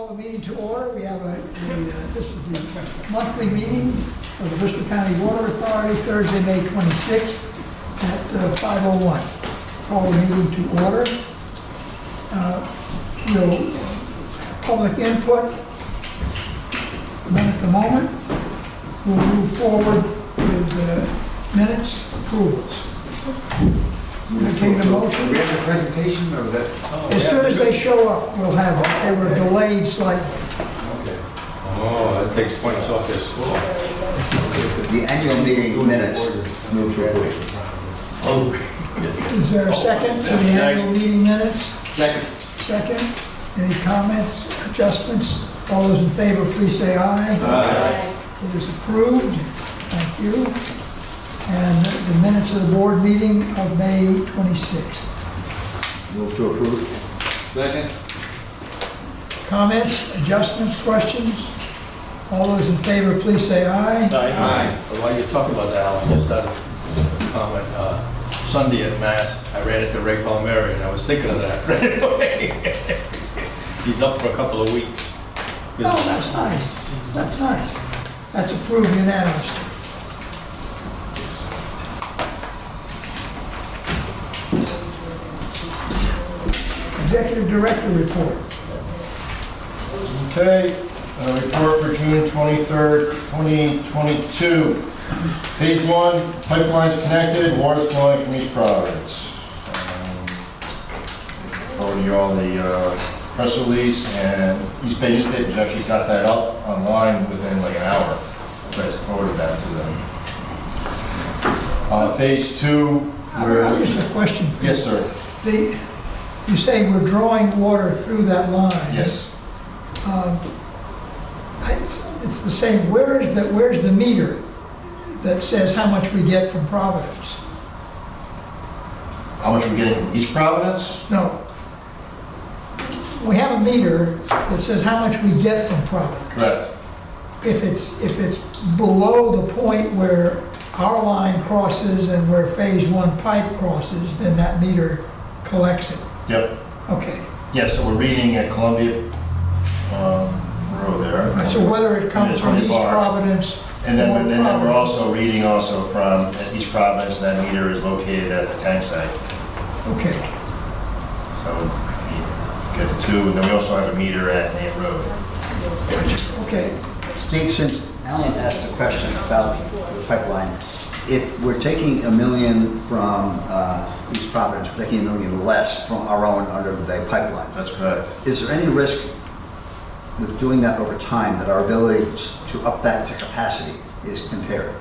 Call the meeting to order. We have this is the monthly meeting of the Bristol County Water Authority, Thursday, May 26th at 5:01. Call the meeting to order. Public input, none at the moment. We'll move forward with minutes approvals. Entertain a motion. We have the presentation or that? As soon as they show up, we'll have it. They were delayed slightly. Okay. Oh, that takes points off this score. The annual meeting minutes, move to approve. Is there a second to the annual meeting minutes? Second. Second. Any comments, adjustments? All those in favor, please say aye. Aye. It is approved. Thank you. And the minutes of the board meeting of May 26th. Move to approve. Second. Comments, adjustments, questions? All those in favor, please say aye. Aye. While you're talking about that, Alan, just had a comment. Sunday at Mass, I ran into Roi Calculation, and I was thinking of that right away. He's up for a couple of weeks. Oh, that's nice. That's nice. That's approved unanimously. Executive Director report. Okay, report for June 23rd, 2022. Phase 1, pipelines connected, water's flowing from East Providence. Forwarding you all the press release, and East Bay newspapers actually got that up online within like an hour. I just forwarded that to them. Phase 2, Just a question for you. yes sir, You say we're drawing water through that line. yes. It's the same. Where's the meter that says how much we get from Providence? How much are we getting from East Providence? No. We have a meter that says how much we get from Providence. Correct. If it's below the point where our line crosses and where phase 1 pipe crosses, then that meter collects it. Yep. Okay. Yeah, so we're reading at Columbia Road there. Right, so whether it comes from East Providence And then, or and then we're Providence. also reading from East Providence, that meter is located at the tank site. Okay. So we get the two, and then we also have a meter at Main Road. Gotcha. Okay. Steve, since Alan asked a question about the pipeline, if we're taking $1 million from East Providence, we're taking $1 million less from our own under the Bay pipeline. That's correct. Is there any risk with doing that over time that our ability to up that to capacity is impaired?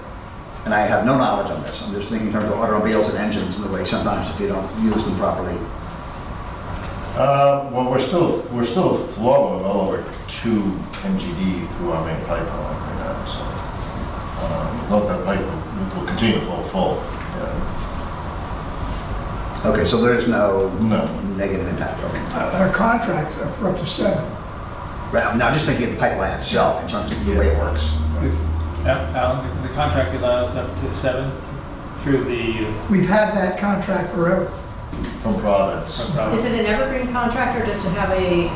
And I have no knowledge on this. I'm just thinking in terms of automobiles and engines and the way sometimes if you don't use them properly. Well, we're still flowing well over 2 MGD through our main pipeline right now, so not that pipe will continue to flow full. Yeah. Okay, so there is no No. negative impact. Okay. Our contracts are for up to 7. Right, I'm just thinking of the pipeline itself in terms of the way it works. Alan, the contract allows up to 7 through the We've had that contract forever. From Providence. Is it an evergreen contract or does it have a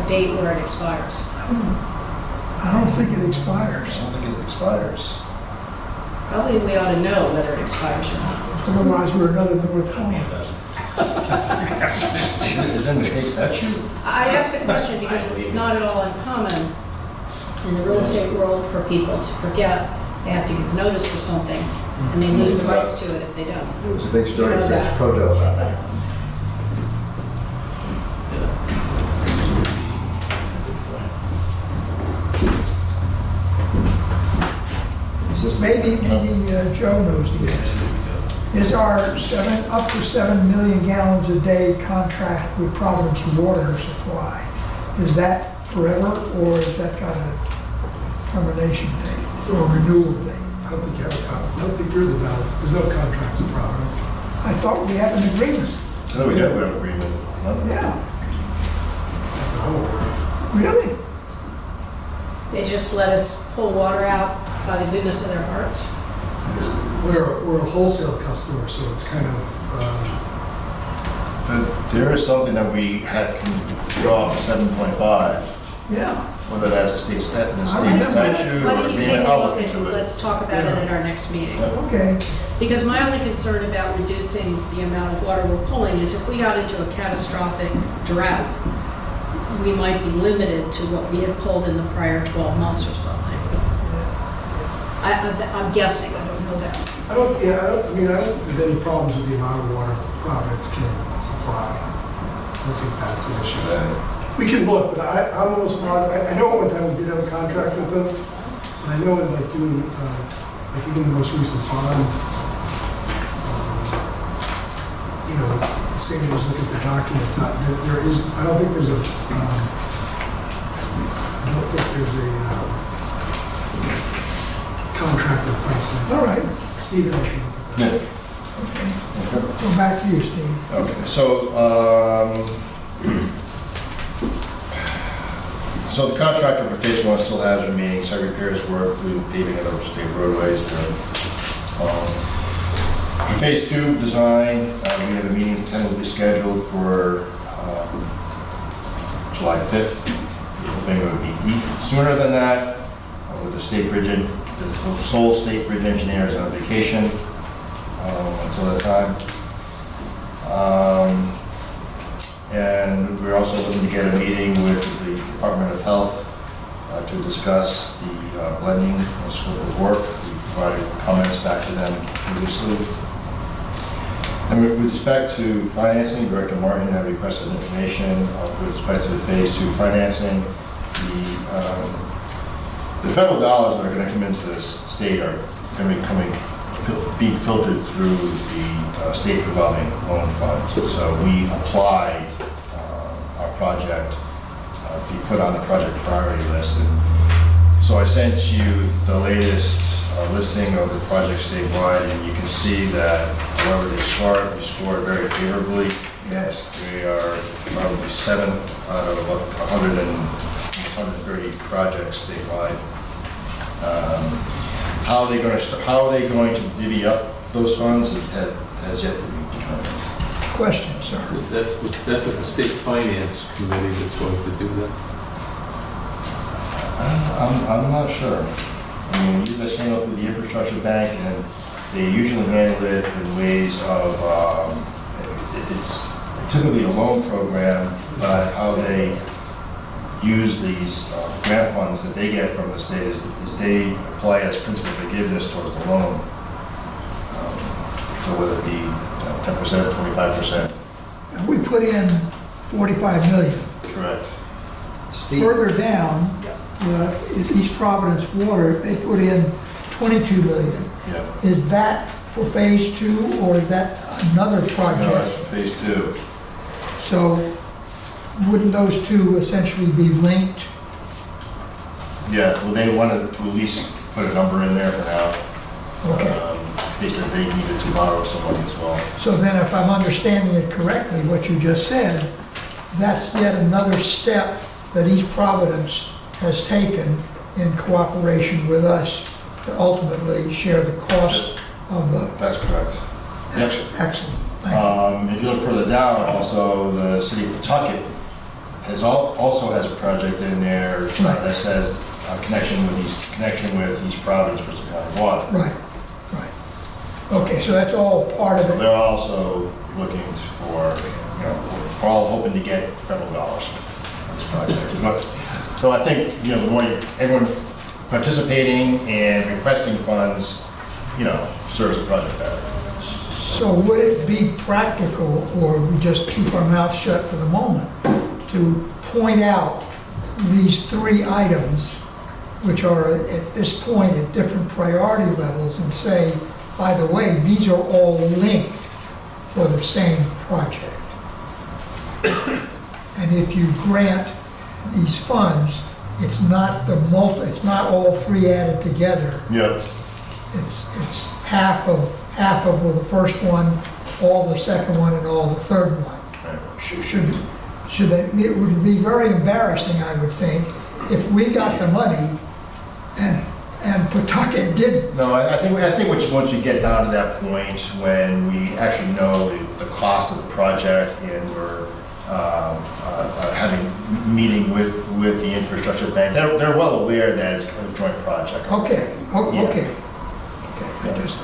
date where it expires? I don't think it expires. I don't think it expires. Probably we ought to know whether it expires or not. Otherwise, we're another North Farm. Is it in the state statute? I asked the question because it's not at all uncommon in the real estate world for people to forget they have to give notice for something and they lose the rights to it if they don't. There was a big story at Projo about that. Maybe Joe knows the answer. Is our up to 7 million gallons a day contract with Providence Water Supply, is that forever or has that got a termination date or renewal date? I don't think you have a contract. I don't think there's no contract with Providence. I thought we had an agreement. No, we have an agreement. No? Yeah. That's what I'm aware of. Really? They just let us pull water out by the goodness of their hearts. We're a wholesale customer, so it's kind of, But there is something that we can draw 7.5 Yeah, Whether that's a state statute or Why agreement, don't you take I'll a look look into and it. let's talk about it at our next meeting. Yeah. okay. Because my only concern about reducing the amount of water we're pulling is if we got into a catastrophic drought, we might be limited to what we had pulled in the prior 12 months or something. I'm guessing, I don't know that. I don't think there's any problems with the amount of water Providence can supply. I don't think that's an issue. We can look, but I'm almost positive, I know at one time we did have a contract with them, and I know in like doing, like even the most recent bond, you know, Sandy was looking for documents, I don't think there's a contract in place. All right, Stephen, I can look at that. Yeah. go back to you, Steve. Okay, so, so the contractor for phase one still has remaining site repairs work, including paving of those state roadways. For phase two design, we have a meeting tentatively scheduled for July 5th. Hoping it would be sooner than that, with the state bridge, the sole state bridge engineer is on vacation until that time. And we're also looking to get a meeting with the Department of Health to discuss the blending scope of work. We provided comments back to them previously. And with respect to financing, Director Martin had requested information with respect to the phase two financing. The federal dollars that are going to come into this state are going to be being filtered through the state revolving loan fund. So we applied our project to be put on the project priority list. And so I sent you the latest listing of the projects statewide, and you can see that however they start, we scored very favorably. Yes. We are probably 7th out of about 130 projects statewide. How are they going to divvy up those funds has yet to be determined. Question, sir. That's what the state finance committee that's going to do that. I'm not sure. I mean, you guys handle it through the infrastructure bank, and they usually handle it in ways of, it's typically a loan program, but how they use these grant funds that they get from the state is they apply as principal forgiveness towards the loan. So whether it be 10%, 25%. We put in 45 million. Correct. Steve? Further down, East Providence Water, they put in 22 million. Yeah. Is that for phase two, or is that another No, that's project? phase two. So wouldn't those two essentially be linked? Yeah, well, they wanted to at least put a number in there for now. Okay. In case that they needed to borrow some money as well. So then if I'm understanding it correctly, what you just said, that's yet another step that East Providence has taken in cooperation with us to ultimately share the cost of the... That's correct. Excellent. Thank you. If you look further down, also the city of Pawtucket also has a project in there that says connection with East Providence, Bristol County Water. Right. Okay, so that's all part of So it. they're also looking for, we're all hoping to get federal dollars for this project. So I think, the more everyone participating and requesting funds, serves the project better. So would it be practical, or we just keep our mouth shut for the moment, to point out these three items, which are at this point at different priority levels, and say, by the way, these are all linked for the same project. And if you grant these funds, it's not it's not all three added together. Yep. It's half of the first one, all the second one, and all the third one. Should they, it would be very embarrassing, I would think, if we got the money and Pawtucket didn't. No, I think once we get down to that point when we actually know the cost of the project and we're having meeting with the infrastructure bank. They're well aware that it's kind of a joint project. Okay, Yeah. okay. I just,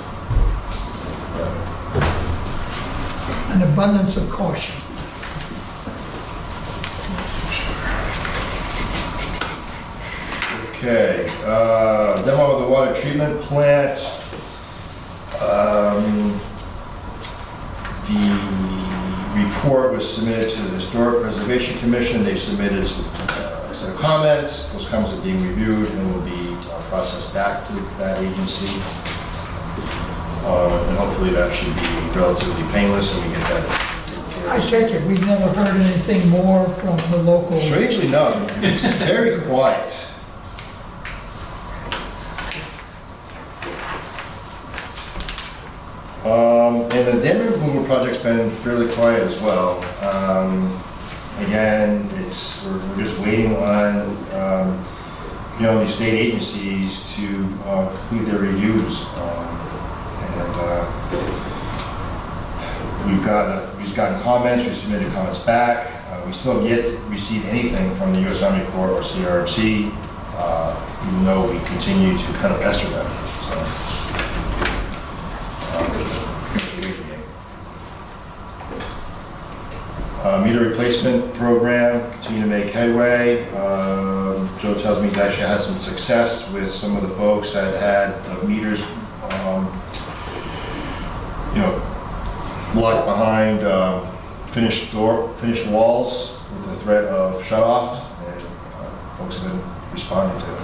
an abundance of caution. Okay, demo of the water treatment plant. The report was submitted to the Historic Preservation Commission. They've submitted a set of comments. Those comments are being reviewed and will be processed back to that agency. And hopefully that should be relatively painless and we get that. I take it, we've never heard anything more from the local. Strangely no, it's very quiet. And the dam removal project's been fairly quiet as well. Again, we're just waiting on these state agencies to complete their reviews. We've gotten comments, we've submitted comments back. We still have yet to receive anything from the U.S. Army Corps or CRMC, even though we continue to kind of pester them. Meter replacement program, continue to make headway. Joe tells me he's actually had some success with some of the folks that had the meters, locked behind finished walls with the threat of shut-offs, and folks have been responding to it.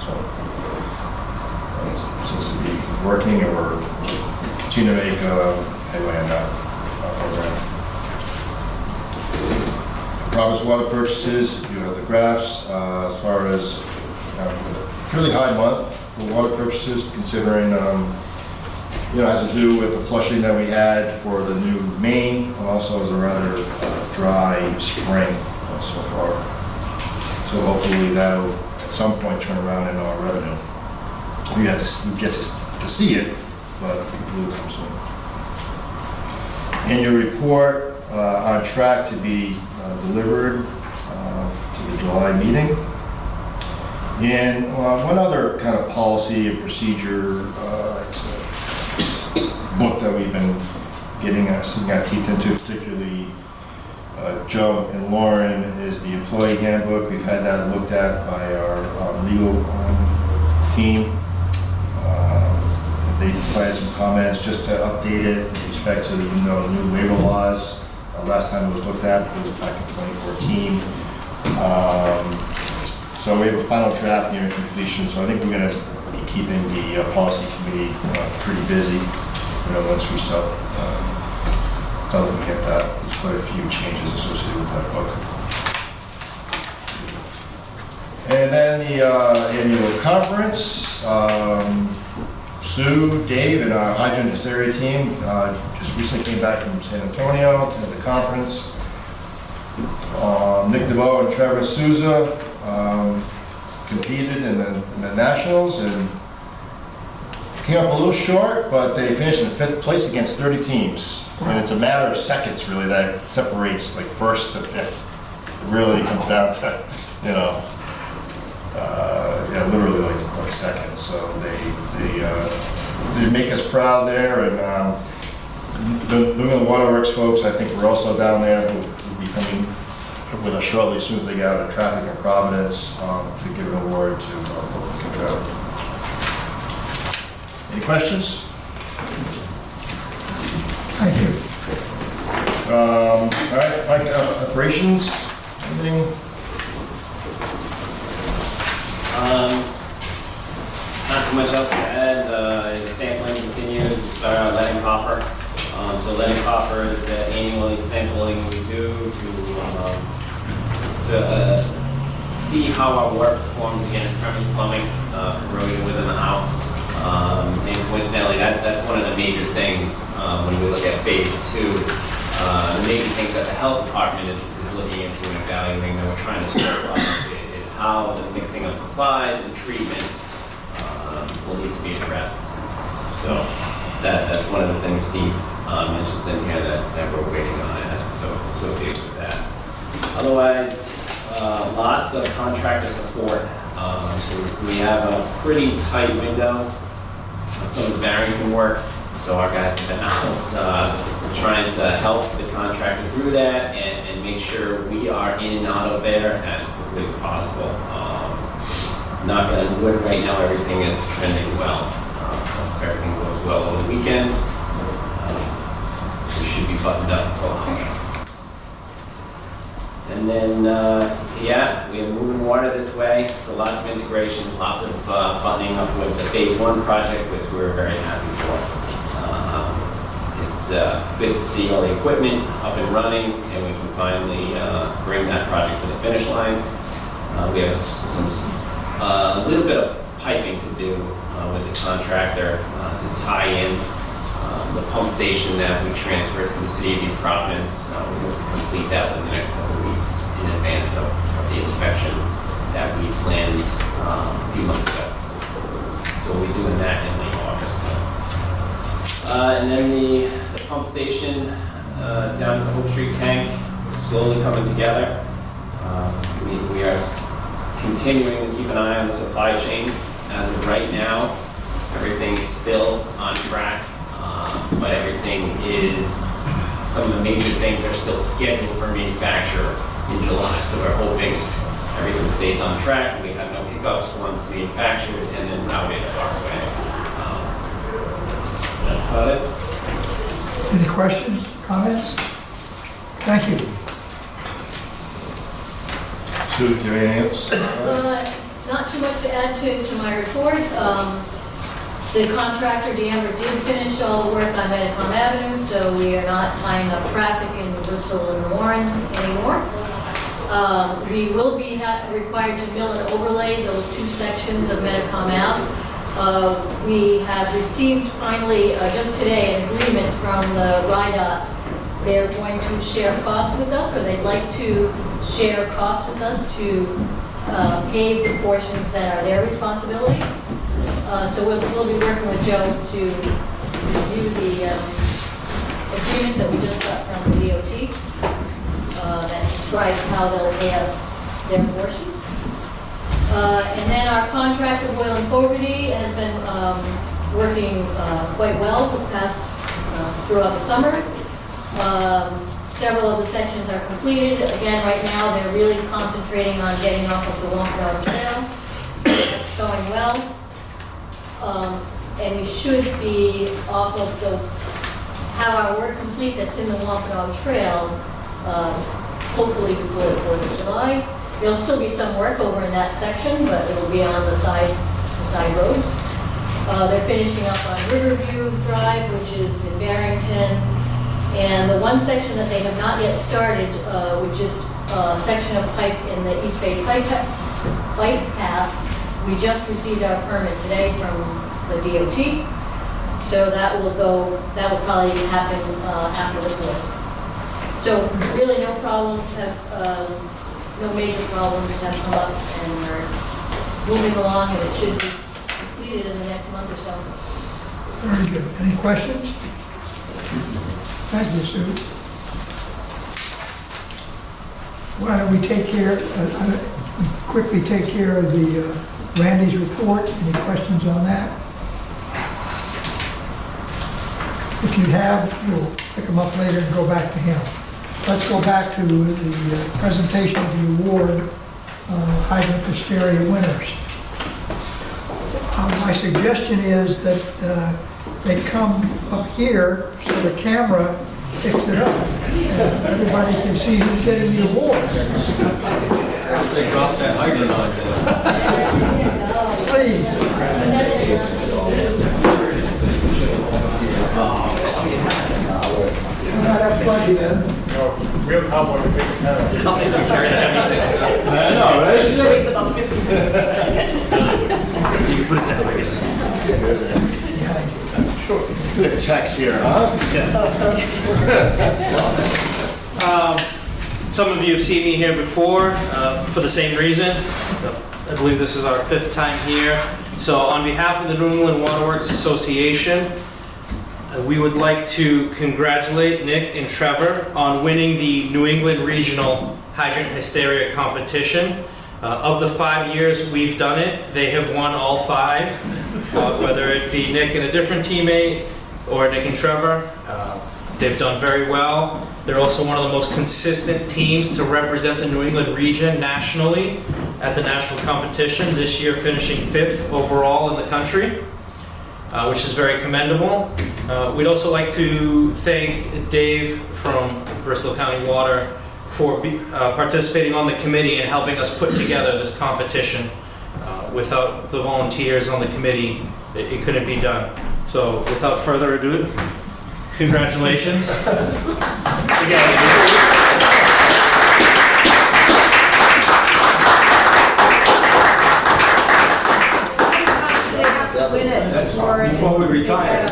So it seems to be working, and we're continue to make headway on that program. Province water purchases, you have the graphs, as far as fairly high month for water purchases, considering it has to do with the flushing that we had for the new main, and also as a rather dry spring so far. So hopefully that'll at some point turn around in our revenue. We get to see it, but it will come soon. Annual report on track to be delivered to the July meeting. And one other kind of policy and procedure book that we've been sinking our teeth into, particularly Joe and Lauren, is the employee handbook. We've had that looked at by our legal team. They provided some comments just to update it with respect to the new labor laws. Last time it was looked at was back in 2014. So we have a final draft near completion. So I think we're going to be keeping the policy committee pretty busy. Once we start looking at that, there's quite a few changes associated with that book. And then the annual conference. Sue, Dave, and our hygiene hysteria team just recently came back from San Antonio to the conference. Nick DeVoe and Trevor Souza competed in the nationals and came up a little short, but they finished in 5th place against 30 teams. And it's a matter of seconds, really, that separates like 1st to 5th. It really comes down to, literally like seconds. So they make us proud there, and the New England Waterworks folks, I think, we're also down there. Will be coming with us shortly as soon as they get out of traffic in Providence to give an award to public control. Any questions? Thank you. All right, Mike, operations, anything? Not too much else to add. The sampling continued. We started on lead and copper. So lead and copper is the annually sampling we do to see how our work performs against premise plumbing, corrosion within the house. And coincidentally, that's one of the major things when we look at phase 2. The major things that the health department is looking into and evaluating that we're trying to scope up is how the mixing of supplies and treatment will need to be addressed. So that's one of the things Steve mentions in here that we're waiting on, so it's associated with that. Otherwise, lots of contractor support. So we have a pretty tight window on some of the Barrington work. So our guys have been out trying to help the contractor through that and make sure we are in and out of there as quickly as possible. Knock on wood, right now everything is trending well. So if everything goes well over the weekend, we should be buttoned up for long. And then, yeah, we are moving water this way, so lots of integration, lots of buttoning up with the phase 1 project, which we're very happy for. It's good to see all the equipment up and running, and we can finally bring that project to the finish line. We have a little bit of piping to do with the contractor to tie in the pump station that we transferred to the city of East Providence. We hope to complete that within the next couple of weeks in advance of the inspection that we planned a few months ago. So we'll be doing that in late August. And then the pump station down at the Hope Street tank is slowly coming together. We are continuing to keep an eye on the supply chain. As of right now, everything's still on track, but everything is, some of the major things are still scheduled for manufacture in July. So we're hoping everything stays on track, we have no hiccups once manufactured and then routed our way. That's about it. Any questions, comments? Thank you. Sue, do you have anything else? Not too much to add to my report. The contractor, Deamber, did finish all the work on Metacom Avenue, so we are not tying up traffic in Bristol and Warren anymore. We will be required to mill and overlay those 2 sections of Metacom Ave. We have received finally, just today, an agreement from the RIDOT. They're going to share costs with us, or they'd like to share costs with us to pave the portions that are their responsibility. So we'll be working with Joe to review the agreement that we just got from the DOT that describes how they'll pay us their portion. And then our contractor, Boyle and Fogarty, has been working quite well the past throughout the summer. Several of the sections are completed. Again, right now they're really concentrating on getting off of the Wampanoag Trail. It's going well. And we should be off of have our work complete that's in the Wampanoag Trail, hopefully before the 4th of July. There'll still be some work over in that section, but it'll be on the side roads. They're finishing up on Riverview Drive, which is in Barrington. And the one section that they have not yet started, which is a section of pipe in the East Bay bike path, we just received our permit today from the DOT. So that will probably happen after the 4th. So really no major problems have come up, and we're moving along, and it should be completed in the next month or so. Very good. Any questions? Thank you, Sue. Why don't we quickly take care of the Randy's report? Any questions on that? If you have, we'll pick them up later and go back to him. Let's go back to the presentation of the award, hydrant hysteria winners. My suggestion is that they come up here so the camera picks it up. Everybody can see who's getting the award. They dropped that hydrant on there. Please. Not that plugged in. Real cowboy to take a pen. I know, right? It weighs about 50. You can put it down, I guess. Sure. The text here, huh? Some of you have seen me here before for the same reason. I believe this is our 5th time here. So on behalf of the New England Waterworks Association, we would like to congratulate Nick and Trevor on winning the New England Regional hydrant hysteria competition. Of the 5 years we've done it, they have won all 5, whether it be Nick and a different teammate or Nick and Trevor. They've done very well. They're also one of the most consistent teams to represent the New England region nationally at the national competition, this year finishing 5th overall in the country, which is very commendable. We'd also like to thank Dave from Bristol County Water for participating on the committee and helping us put together this competition. Without the volunteers on the committee, it couldn't be done. So without further ado, congratulations. Before we retire.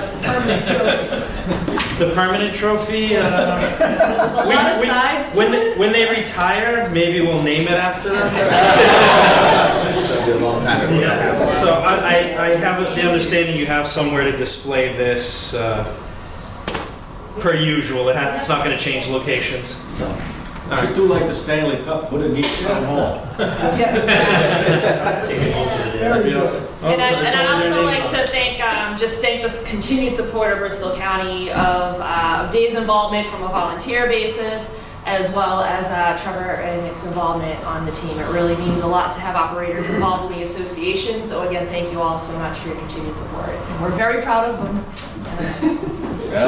The permanent trophy, There's a lot of sides to it. when they retire, maybe we'll name it after them. That'll be a long time before that happens. So I have the understanding you have somewhere to display this, per usual. It's not going to change locations. So. Should do like the Stanley Cup, put it in each town hall. And I'd also like to thank the continued support of Bristol County of Dave's involvement from a volunteer basis, as well as Trevor and Nick's involvement on the team. It really means a lot to have operators involved in the association. So again, thank you all so much for your continued support. And we're very proud of them. For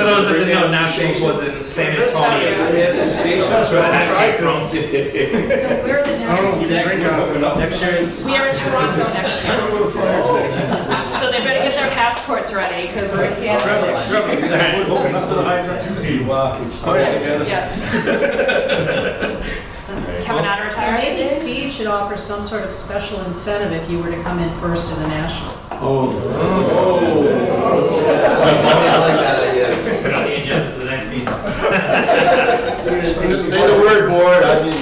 those that didn't know, Nationals was in San Antonio. That's where that came from. So where are the Nationals? Next year is... We are in Toronto next year. So they better get their passports ready because we're in Canada next year. Hooking up to the hydrants. Yeah. Kevin out of So retirement. maybe Steve should offer some sort of special incentive if you were to come in first in the Nationals. Oh. I like that idea. Put on the agenda for the next meeting. Just say the word, board, I mean.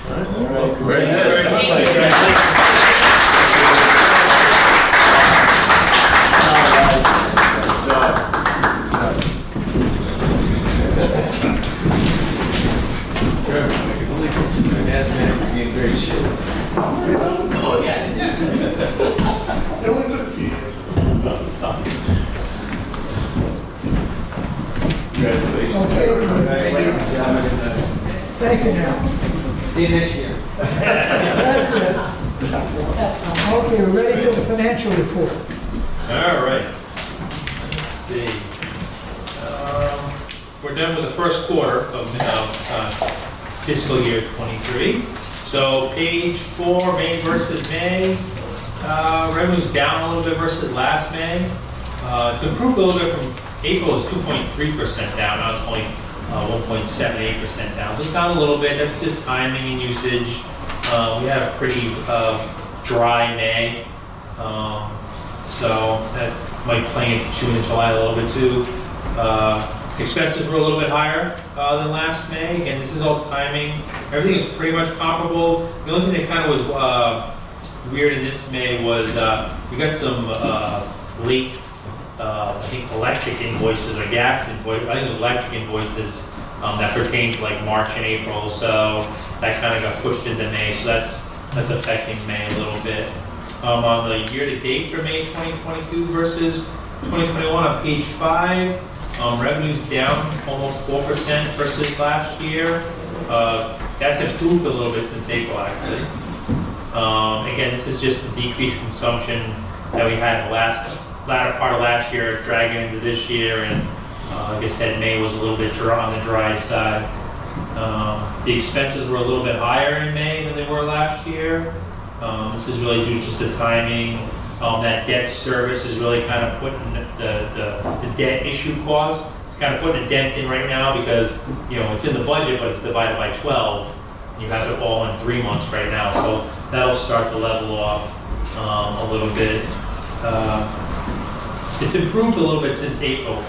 All right, very good. It only took a few years. Okay, thank you now. See you next year. That's it. Okay, we're ready for the financial report. All right. Let's see. We're done with the first quarter of fiscal year '23. So page 4, May versus May. Revenue's down a little bit versus last May. It's improved a little bit from April is 2.3% down. Now it's only 1.78% down. So it's down a little bit. That's just timing and usage. We had a pretty dry May. So that might play into June and July a little bit too. Expenses were a little bit higher than last May. Again, this is all timing. Everything is pretty much comparable. The only thing that kind of was weird in this May was we got some late, I think, electric invoices or gas invoices. I think it was electric invoices that pertain to like March and April. So that kind of got pushed into May. So that's affecting May a little bit. On the year-to-date for May 2022 versus 2021 on page 5. Revenue's down almost 4% versus last year. That's improved a little bit since April, actually. Again, this is just the decreased consumption that we had in the latter part of last year, dragging into this year, and like I said, May was a little bit on the dry side. The expenses were a little bit higher in May than they were last year. This is really due to just the timing. That debt service is really kind of putting the debt issue cost, kind of putting a dent in right now because, you know, it's in the budget, but it's divided by 12. You have it all in 3 months right now, so that'll start to level off a little bit. It's improved a little bit since April.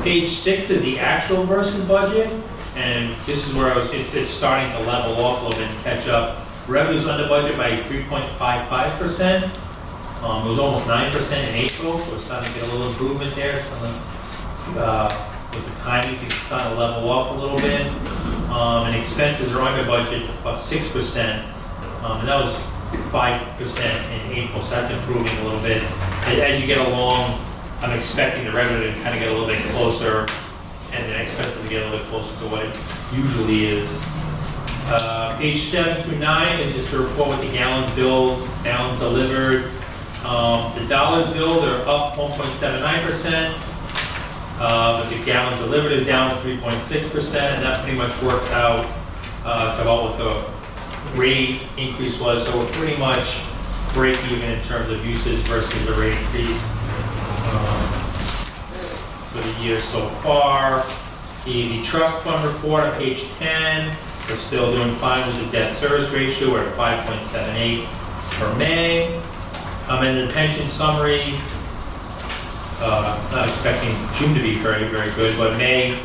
Page 6 is the actual versus budget, and this is where it's starting to level off a little bit and catch up. Revenue's under budget by 3.55%. It was almost 9% in April, so we're starting to get a little improvement there. So with the timing, it's starting to level off a little bit. And expenses are under budget about 6%, and that was 5% in April, so that's improving a little bit. As you get along, I'm expecting the revenue to kind of get a little bit closer, and the expenses to get a little bit closer to what it usually is. Page 7 through 9 is just a report with the gallons billed, gallons delivered. The dollars billed are up 1.79%, but the gallons delivered is down 3.6%, and that pretty much works out to about what the rate increase was. So we're pretty much break even in terms of usage versus the rate increase for the year so far. The trust fund report on page 10, we're still doing fine with the debt service ratio. We're at 5.78 for May. And the pension summary, not expecting June to be very, very good, but May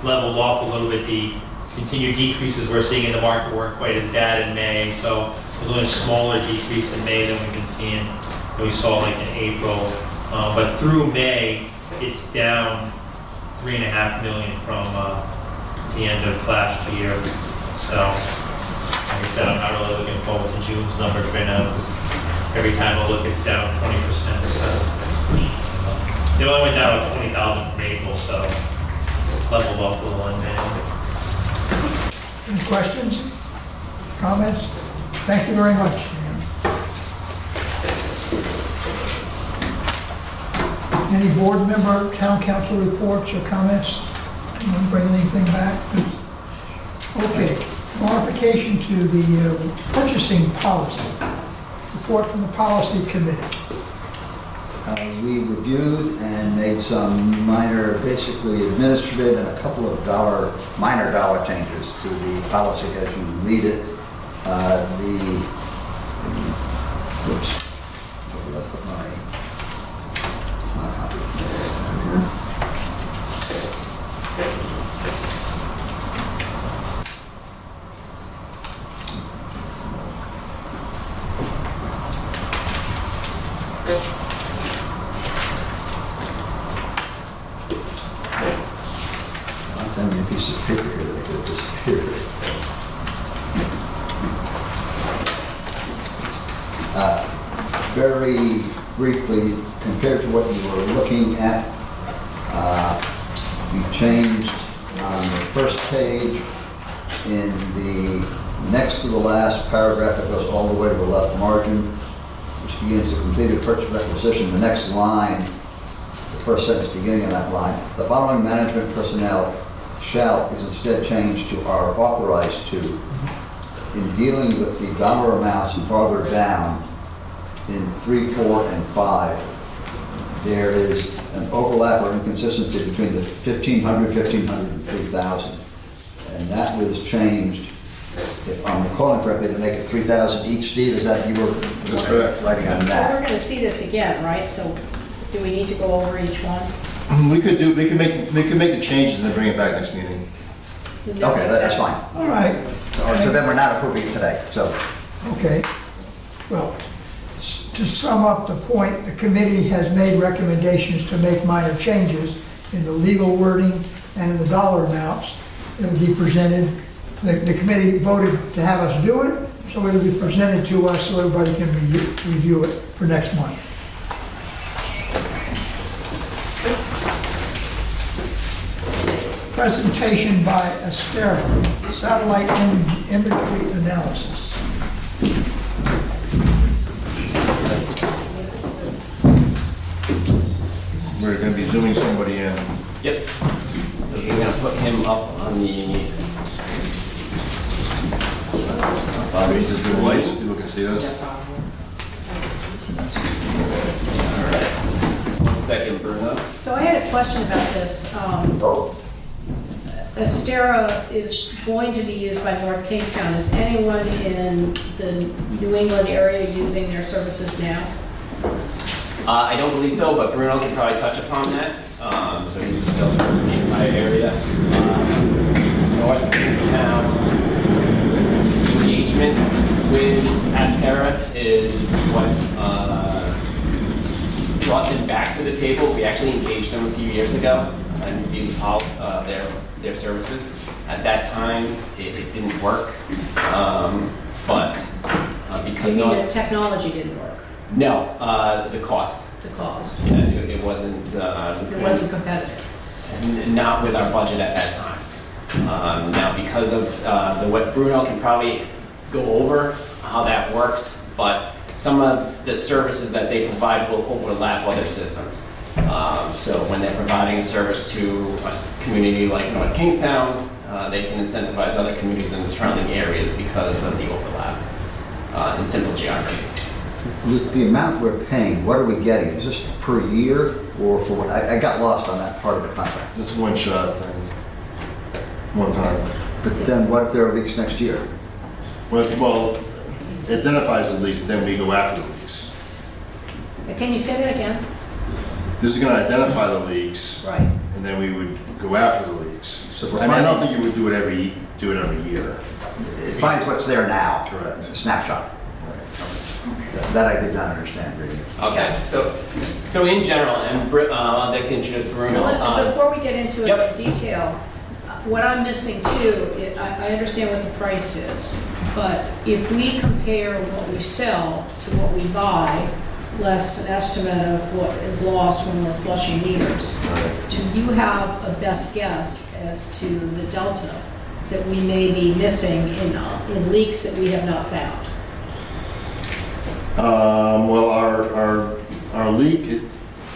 leveled off a little bit. The continued decreases we're seeing in the market weren't quite as bad in May, so a little smaller decrease in May than we've been seeing, that we saw like in April. But through May, it's down $3.5 million from the end of last year. So, like I said, I'm not really looking forward to June's numbers right now, because every time I look, it's down 20% or so. They only went down to 20,000 from April, so leveled off a little in May. Any questions, comments? Thank you very much, Dan. Any board member, town council reports or comments? Anyone bring anything back? Okay, modification to the purchasing policy. Report from the policy committee. We reviewed and made some minor, basically administrative and a couple of minor dollar changes to the policy as you read it. Oops, where did I put my copy? Piece of paper here that could disappear. Very briefly, compared to what you were looking at, we changed on the first page in the next to the last paragraph that goes all the way to the left margin, which begins the completed purchase requisition. The next line, the first sentence beginning of that line, the following management personnel shall is instead changed to are authorized to. In dealing with the dollar amounts farther down in 3, 4, and 5, there is an overlap or inconsistency between the 1,500, 1,500, and 3,000. And that was changed, if I'm recalling correctly, to make it 3,000 each. Steve, is that you were writing on that? We're going to see this again, right? So do we need to go over each one? We could make the changes and then bring it back next meeting. Okay, that's fine. All right. So then we're not approving it today, so. Okay. Well, to sum up the point, the committee has made recommendations to make minor changes in the legal wording and in the dollar amounts. It'll be presented, the committee voted to have us do it, so it'll be presented to us so everybody can review it for next month. Presentation by Astera, satellite imagery analysis. We're going to be zooming somebody in. Yep. So we're gonna put him up on the. Just do the lights so people can see this. Alright. 1 second, Bruno. So I had a question about this. Astera is going to be used by North Kingstown. Is anyone in the New England area using their services now? I don't believe so, but Bruno can probably touch upon that. So he's the sales rep in the entire area. North Kingstown's engagement with Astera is what brought them back to the table. We actually engaged them a few years ago and reviewed all their services. At that time, it didn't work, but because You mean the technology didn't work, no, the cost. the cost? Yeah, it wasn't. It wasn't competitive. Not with our budget at that time. Now, because of what Bruno can probably go over how that works, but some of the services that they provide will overlap other systems. So when they're providing a service to a community like North Kingstown, they can incentivize other communities in the surrounding areas because of the overlap in simple geography. With the amount we're paying, what are we getting? Is this per year or for what? I got lost on that part of the contract. It's one shot thing, one time. But then what if there are leaks next year? Well, it identifies the leaks, then we go after the leaks. Can you say that again? This is gonna identify the leaks, Right. and then we would go after the leaks. So we're I mean, I don't finding- think you would do it every year. It finds what's there now. Correct. It's a snapshot. That I did not understand really. Okay, so in general, and I'd like to introduce Bruno. Before we get into it Yep. in detail, what I'm missing too, I understand what the price is, but if we compare what we sell to what we buy, less an estimate of what is lost when we're flushing meters, do you have a best guess as to the delta that we may be missing in leaks that we have not found? Well, our leak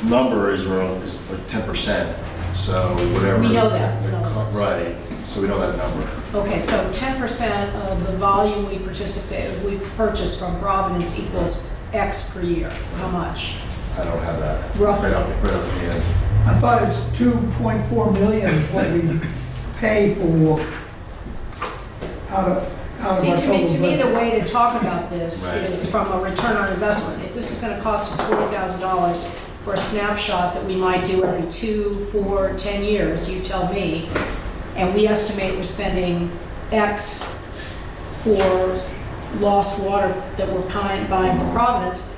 number is like 10%, so whatever. We know that, in other words. Right, so we know that number. Okay, so 10% of the volume we purchase from Providence equals X per year. How much? I don't have that. Roughly. Right off the hand. I thought it's 2.4 million is what we pay for out of our See, total to me, the budget. way to talk about this Right. is from a return on investment. If this is gonna cost us $40,000 for a snapshot that we might do every 2, 4, 10 years, you tell me, and we estimate we're spending X for lost water that we're buying from Providence,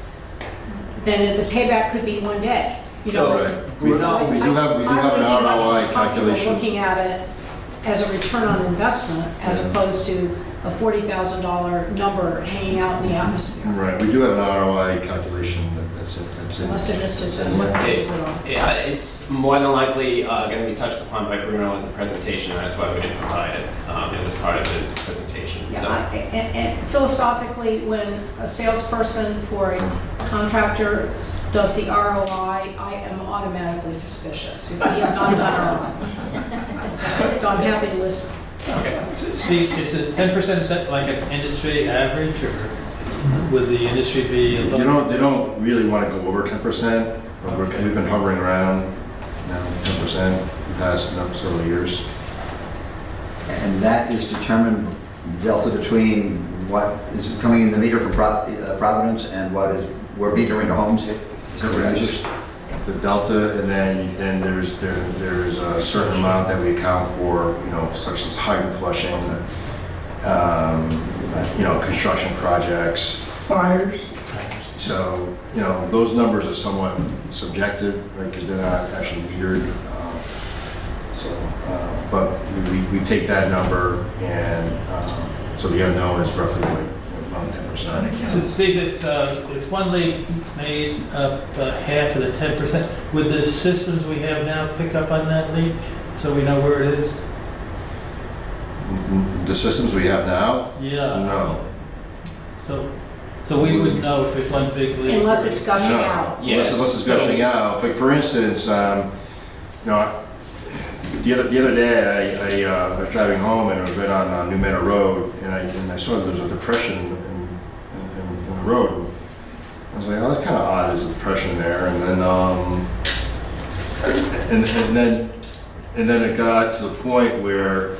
then the payback could be one day. You know, Right. We do have an I would be much ROI more comfortable calculation. looking at it as a return on investment as opposed to a $40,000 number hanging out in the atmosphere. Right, we do have an ROI calculation that's I in. must have missed it, so what page is it on? Yeah, it's more than likely going to be touched upon by Bruno as a presentation, that's why we didn't provide it. It was part of his presentation, Yeah, so. and philosophically, when a salesperson for a contractor does the ROI, I am automatically suspicious if we have not done ROI. So I'm happy to listen. Okay. Steve, is it 10% like an industry average, or would the industry be a They don't really want to go over 10%, but we've been hovering around, 10% the past several years. And that is determined the delta between what is coming in the meter from Providence and what is, we're metering to homes. Is that what it is? The delta, and then there's a certain amount that we account for, such as hydrant flushing, construction projects. Fires, So, those numbers are somewhat subjective, right, because they're not actually metered. But we take that number, and so the unknown is roughly like around 10%. So Steve, if one leak made up half of the 10%, would the systems we have now pick up on that leak, so we know where it is? The systems we have now? Yeah. No. So we wouldn't know if there's one big leak. Unless it's gushing No. out. Yeah. Unless it's gushing out. Like, for instance, the other day I was driving home and I was right on New Manor Road, and I saw there was a depression in the road. I was like, oh, that's kind of odd. There's a depression there, and then it got to the point where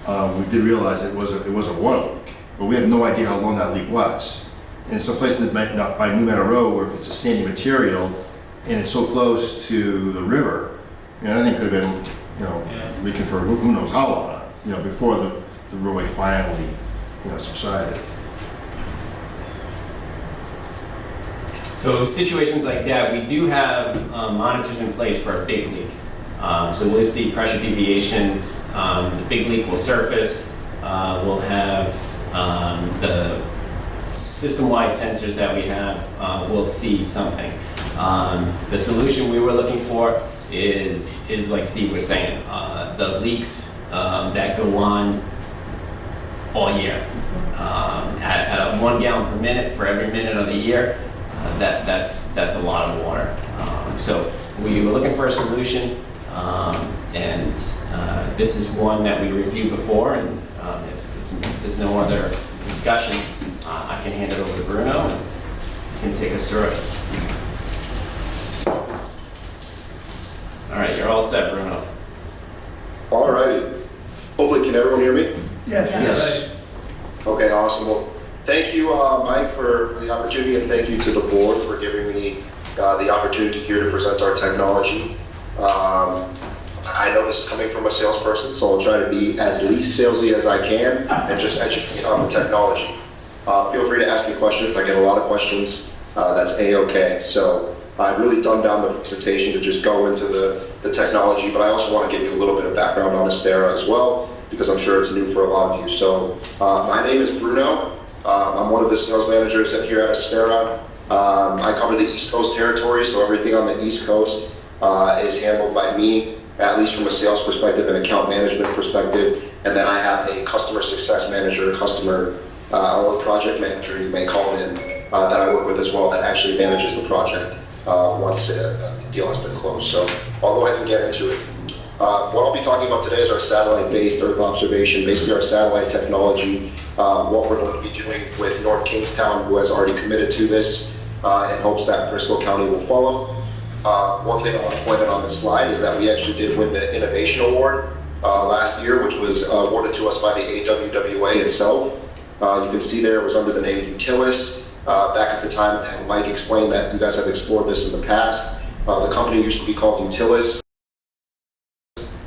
we did realize it was a water leak, but we have no idea how long that leak was. And it's a place that might not by New Manor Road, where if it's a sandy material and it's so close to the river, I think it could have been, leaking for who knows how long, before the Roi finally, subsided. So situations like that, we do have monitors in place for a big leak. So we'll see pressure deviations, the big leak will surface, we'll have the system-wide sensors that we have will see something. The solution we were looking for is like Steve was saying, the leaks that go on all year. At 1 gallon per minute for every minute of the year, that's a lot of water. So we were looking for a solution, and this is one that we reviewed before, and if there's no other discussion, I can hand it over to Bruno and he can take us through it. All right, you're all set, Bruno. All righty. Hopefully, can everyone hear me? Yes. Yes. Okay, awesome. Well, thank you, Mike, for the opportunity, and thank you to the board for giving me the opportunity here to present our technology. I know this is coming from a salesperson, so I'll try to be as least salesy as I can and just educate on the technology. Feel free to ask me questions. I get a lot of questions. That's A-okay. So I've really dumbed down the presentation to just go into the technology, but I also want to give you a little bit of background on Astera as well, because I'm sure it's new for a lot of you. So my name is Bruno. I'm one of the sales managers here at Astera. I cover the East Coast territory, so everything on the East Coast is handled by me, at least from a sales perspective and account management perspective. And then I have a customer success manager, or project manager, you may call him, that I work with as well, that actually manages the project once the deal has been closed. So I'll go ahead and get into it. What I'll be talking about today is our satellite-based Earth observation, basically our satellite technology, what we're going to be doing with North Kingstown, who has already committed to this, in hopes that Bristol County will follow. One thing I want to point out on this slide is that we actually did win the Innovation Award last year, which was awarded to us by the AWWA itself. You can see there it was under the name Utilis. Back at the time, and Mike explained that you guys have explored this in the past. The company used to be called Utilis.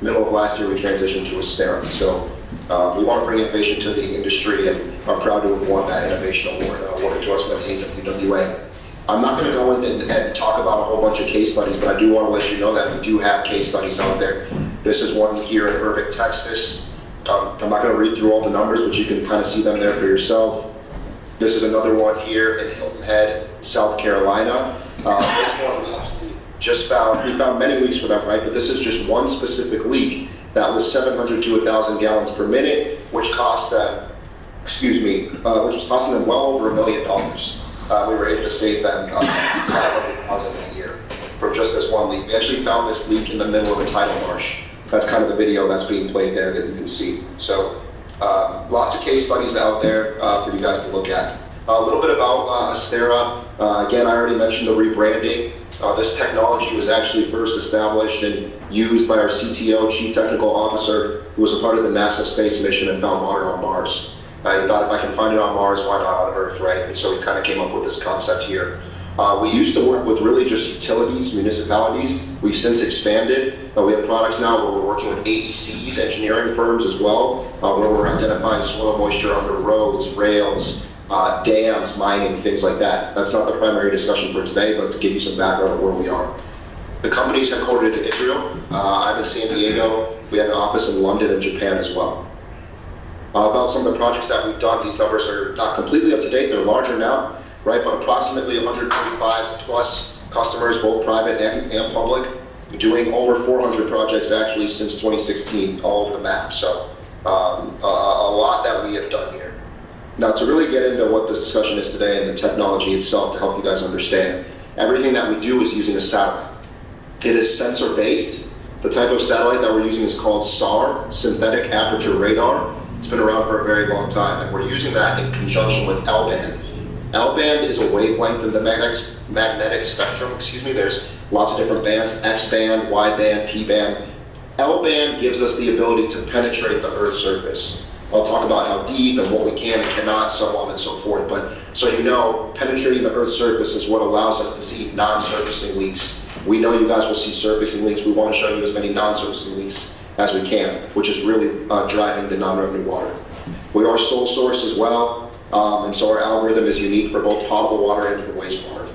Middle of last year, we transitioned to Astera. So we want to bring innovation to the industry, and are proud to have won that Innovation Award awarded to us by the AWWA. I'm not going to go in and talk about a whole bunch of case studies, but I do want to let you know that we do have case studies out there. This is one here in Irving, Texas. I'm not going to read through all the numbers, but you can kind of see them there for yourself. This is another one here in Hilton Head, South Carolina. This one we found many leaks for them, right? But this is just one specific leak that was 700 to 1,000 gallons per minute, which cost them, which was costing them well over $1 million. We were able to save them $500,000 a year from just this one leak. We actually found this leak in the middle of a tidal marsh. That's kind of the video that's being played there that you can see. So lots of case studies out there for you guys to look at. A little bit about Astera. Again, I already mentioned the rebranding. This technology was actually first established and used by our CTO, Chief Technical Officer, who was a part of the NASA space mission and found water on Mars. He thought, if I can find it on Mars, why not on Earth, right? And so he kind of came up with this concept here. We used to work with really just utilities, municipalities. We've since expanded. We have products now where we're working with AECs, engineering firms as well, where we're identifying soil moisture under roads, rails, dams, mining, things like that. That's not the primary discussion for today, but to give you some background of where we are. The company's headquartered in Israel. I'm in San Diego. We have an office in London and Japan as well. About some of the projects that we've done, these numbers are not completely up to date. They're larger now, right? But approximately 145 plus customers, both private and public, doing over 400 projects actually since 2016, all over the map. So a lot that we have done here. Now, to really get into what this discussion is today and the technology itself to help you guys understand, everything that we do is using a satellite. It is sensor-based. The type of satellite that we're using is called SAR, Synthetic Aperture Radar. It's been around for a very long time, and we're using that in conjunction with L-band. L-band is a wavelength in the magnetic spectrum, There's lots of different bands, X-band, Y-band, P-band. L-band gives us the ability to penetrate the Earth's surface. I'll talk about how deep and what we can and cannot, so on and so forth. But so you know, penetrating the Earth's surface is what allows us to see non-surfacing leaks. We know you guys will see surfacing leaks. We want to show you as many non-surfacing leaks as we can, which is really driving the non-revenue water. We are sole source as well, and so our algorithm is unique for both potable water and for wastewater.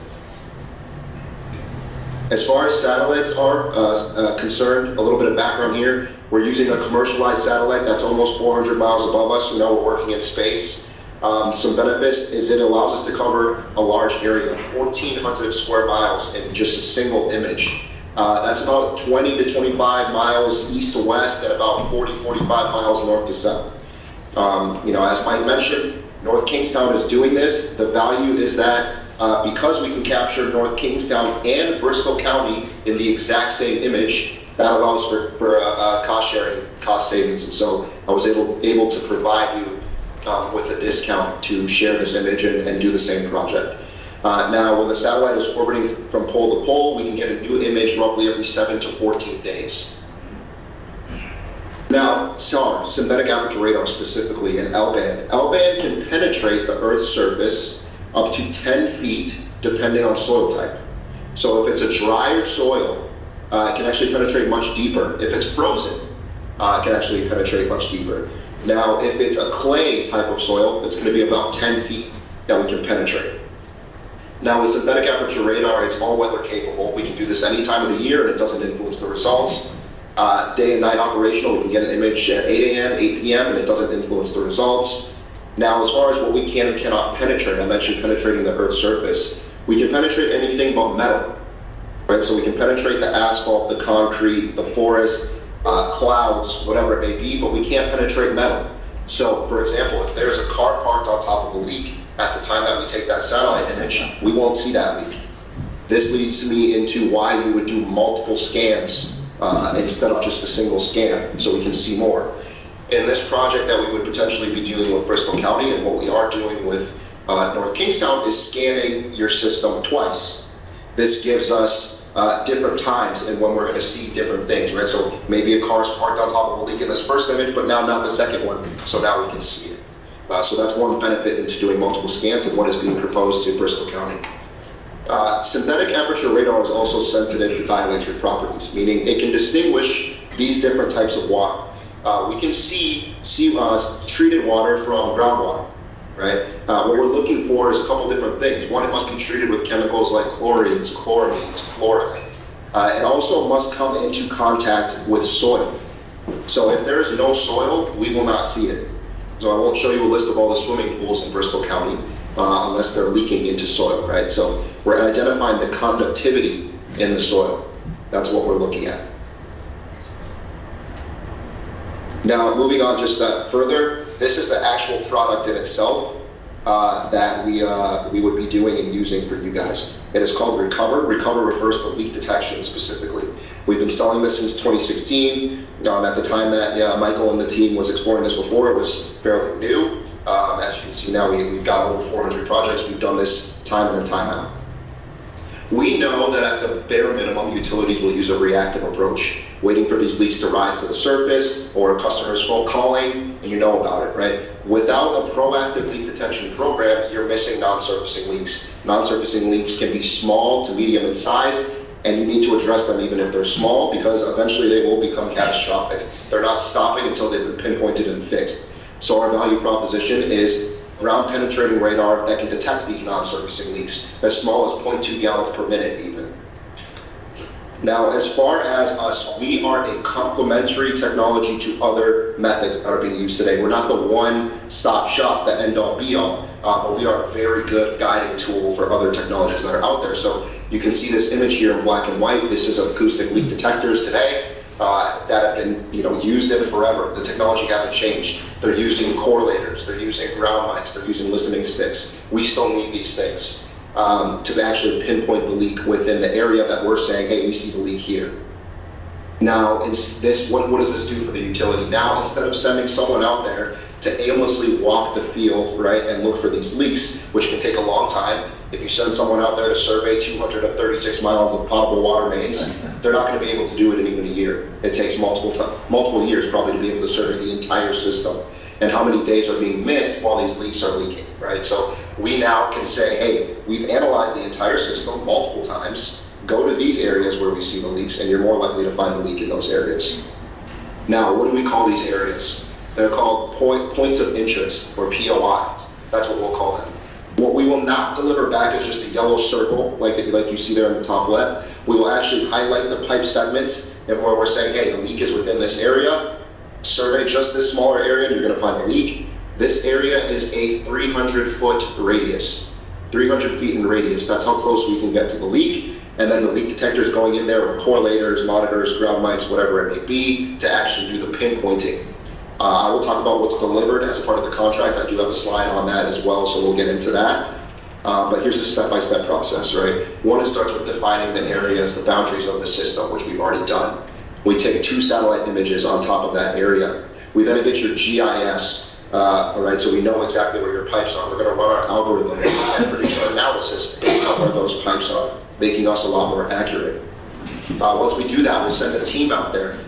As far as satellites are concerned, a little bit of background here. We're using a commercialized satellite that's almost 400 miles above us. We know we're working in space. Some benefits is it allows us to cover a large area, 1,400 square miles in just a single image. That's about 20 to 25 miles east to west and about 40, 45 miles north to south. As Mike mentioned, North Kingstown is doing this. The value is that because we can capture North Kingstown and Bristol County in the exact same image, that allows for cost sharing, cost savings. And so I was able to provide you with a discount to share this image and do the same project. Now, when the satellite is orbiting from pole to pole, we can get a new image roughly every 7 to 14 days. Now, SAR, synthetic aperture radar specifically, and L-band. L-band can penetrate the Earth's surface up to 10 feet depending on soil type. So if it's a drier soil, it can actually penetrate much deeper. If it's frozen, it can actually penetrate much deeper. Now, if it's a clay type of soil, it's going to be about 10 feet that we can penetrate. Now, with synthetic aperture radar, it's all weather capable. We can do this any time of the year and it doesn't influence the results. Day and night operational, we can get an image at 8 a.m., 8 p.m., and it doesn't influence the results. Now, as far as what we can and cannot penetrate, I mentioned penetrating the Earth's surface. We can penetrate anything but metal, right? So we can penetrate the asphalt, the concrete, the forest, clouds, whatever it may be, but we can't penetrate metal. So, for example, if there's a car parked on top of a leak, at the time that we take that satellite image, we won't see that leak. This leads me into why we would do multiple scans instead of just a single scan, so we can see more. In this project that we would potentially be doing with Bristol County and what we are doing with North Kingstown is scanning your system twice. This gives us different times and when we're going to see different things, right? So maybe a car's parked on top of a leak in this first image, but now not the second one, so now we can see it. So that's one benefit into doing multiple scans and what is being proposed to Bristol County. Synthetic aperture radar is also sensitive to dielectric properties, meaning it can distinguish these different types of water. We can see treated water from groundwater, right? What we're looking for is a couple different things. One, it must be treated with chemicals like chlorines, chloramines, fluoride. It also must come into contact with soil. So if there is no soil, we will not see it. So I won't show you a list of all the swimming pools in Bristol County unless they're leaking into soil, right? So we're identifying the conductivity in the soil. That's what we're looking at. Now, moving on just that further, this is the actual product in itself that we would be doing and using for you guys. It is called Recover. Recover refers to leak detection specifically. We've been selling this since 2016. At the time that Michael and the team was exploring this before, it was fairly new. As you can see now, we've got over 400 projects. We've done this time in and time out. We know that at the bare minimum, utilities will use a reactive approach, waiting for these leaks to rise to the surface or a customer's phone calling, and you know about it, right? Without a proactive leak detection program, you're missing non-surfacing leaks. Non-surfacing leaks can be small to medium in size, and you need to address them even if they're small, because eventually they will become catastrophic. They're not stopping until they've been pinpointed and fixed. So our value proposition is ground penetrating radar that can detect these non-surfacing leaks, as small as 0.2 gallons per minute even. Now, as far as us, we are a complementary technology to other methods that are being used today. We're not the one-stop shop, the end-all be-all, but we are a very good guiding tool for other technologies that are out there. So you can see this image here in black and white. This is acoustic leak detectors today that have been used in forever. The technology hasn't changed. They're using correlators, they're using ground mics, they're using listening sticks. We still need these things to actually pinpoint the leak within the area that we're saying, hey, we see the leak here. Now, what does this do for the utility? Now, instead of sending someone out there to aimlessly walk the field, right, and look for these leaks, which can take a long time, if you send someone out there to survey 236 miles of potable water mains, they're not going to be able to do it in even a year. It takes multiple years probably to be able to survey the entire system. And how many days are being missed while these leaks are leaking, right? So we now can say, hey, we've analyzed the entire system multiple times. Go to these areas where we see the leaks, and you're more likely to find a leak in those areas. Now, what do we call these areas? They're called points of interest, or POIs. That's what we'll call them. What we will not deliver back is just a yellow circle like you see there in the top left. We will actually highlight the pipe segments and where we're saying, hey, the leak is within this area. Survey just this smaller area and you're gonna find the leak. This area is a 300-foot radius, 300 feet in radius. That's how close we can get to the leak. And then the leak detectors going in there with correlators, monitors, ground mics, whatever it may be, to actually do the pinpointing. I will talk about what's delivered as part of the contract. I do have a slide on that as well, so we'll get into that. But here's the step-by-step process, right? One, it starts with defining the areas, the boundaries of the system, which we've already done. We take 2 satellite images on top of that area. We then get your GIS, all right, so we know exactly where your pipes are. We're gonna run our algorithm and produce our analysis based on where those pipes are, making us a lot more accurate. Once we do that, we'll send a team out there.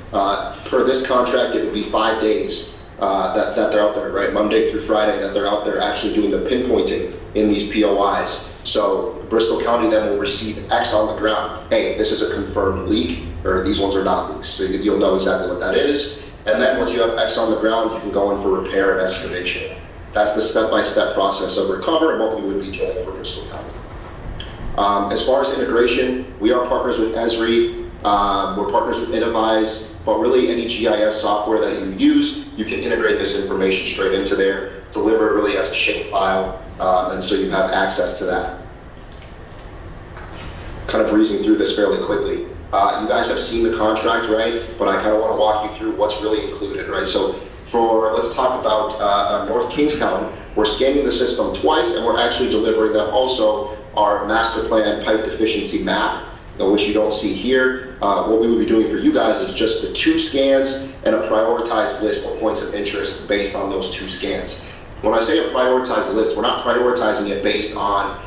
Per this contract, it would be 5 days that they're out there, right? Monday through Friday that they're out there actually doing the pinpointing in these POIs. So Bristol County then will receive X on the ground. Hey, this is a confirmed leak, or these ones are not leaks. So you'll know exactly what that is. And then once you have X on the ground, you can go in for repair and excavation. That's the step-by-step process of recover and what we would be doing for Bristol County. As far as integration, we are partners with Esri. We're partners with Innovize, but really any GIS software that you use, you can integrate this information straight into there, deliver it really as a shape file, and so you have access to that. Kind of breezing through this fairly quickly. You guys have seen the contract, right? But I kind of want to walk you through what's really included, right? So let's talk about North Kingstown. We're scanning the system twice, and we're actually delivering them also our master plan pipe deficiency map, which you don't see here. What we would be doing for you guys is just the 2 scans and a prioritized list of points of interest based on those 2 scans. When I say a prioritized list, we're not prioritizing it based on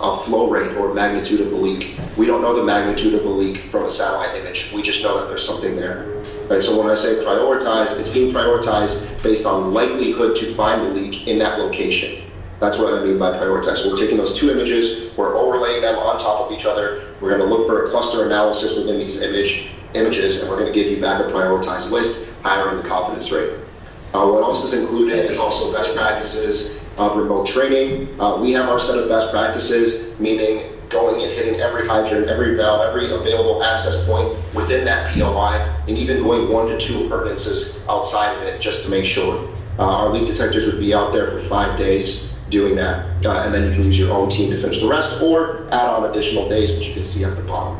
a flow rate or magnitude of the leak. We don't know the magnitude of the leak from a satellite image. We just know that there's something there. Right, so when I say prioritized, it's being prioritized based on likelihood to find the leak in that location. That's what I mean by prioritize. So we're taking those 2 images, we're overlaying them on top of each other. We're going to look for a cluster analysis within these images, and we're going to give you back a prioritized list, higher in the confidence rate. What else is included is also best practices of remote training. We have our set of best practices, meaning going and hitting every hydrant, every valve, every available access point within that POI, and even going 1 to 2 appurtenances outside of it just to make sure. Our leak detectors would be out there for 5 days doing that, and then you can use your own team to finish the rest or add on additional days, which you can see at the bottom.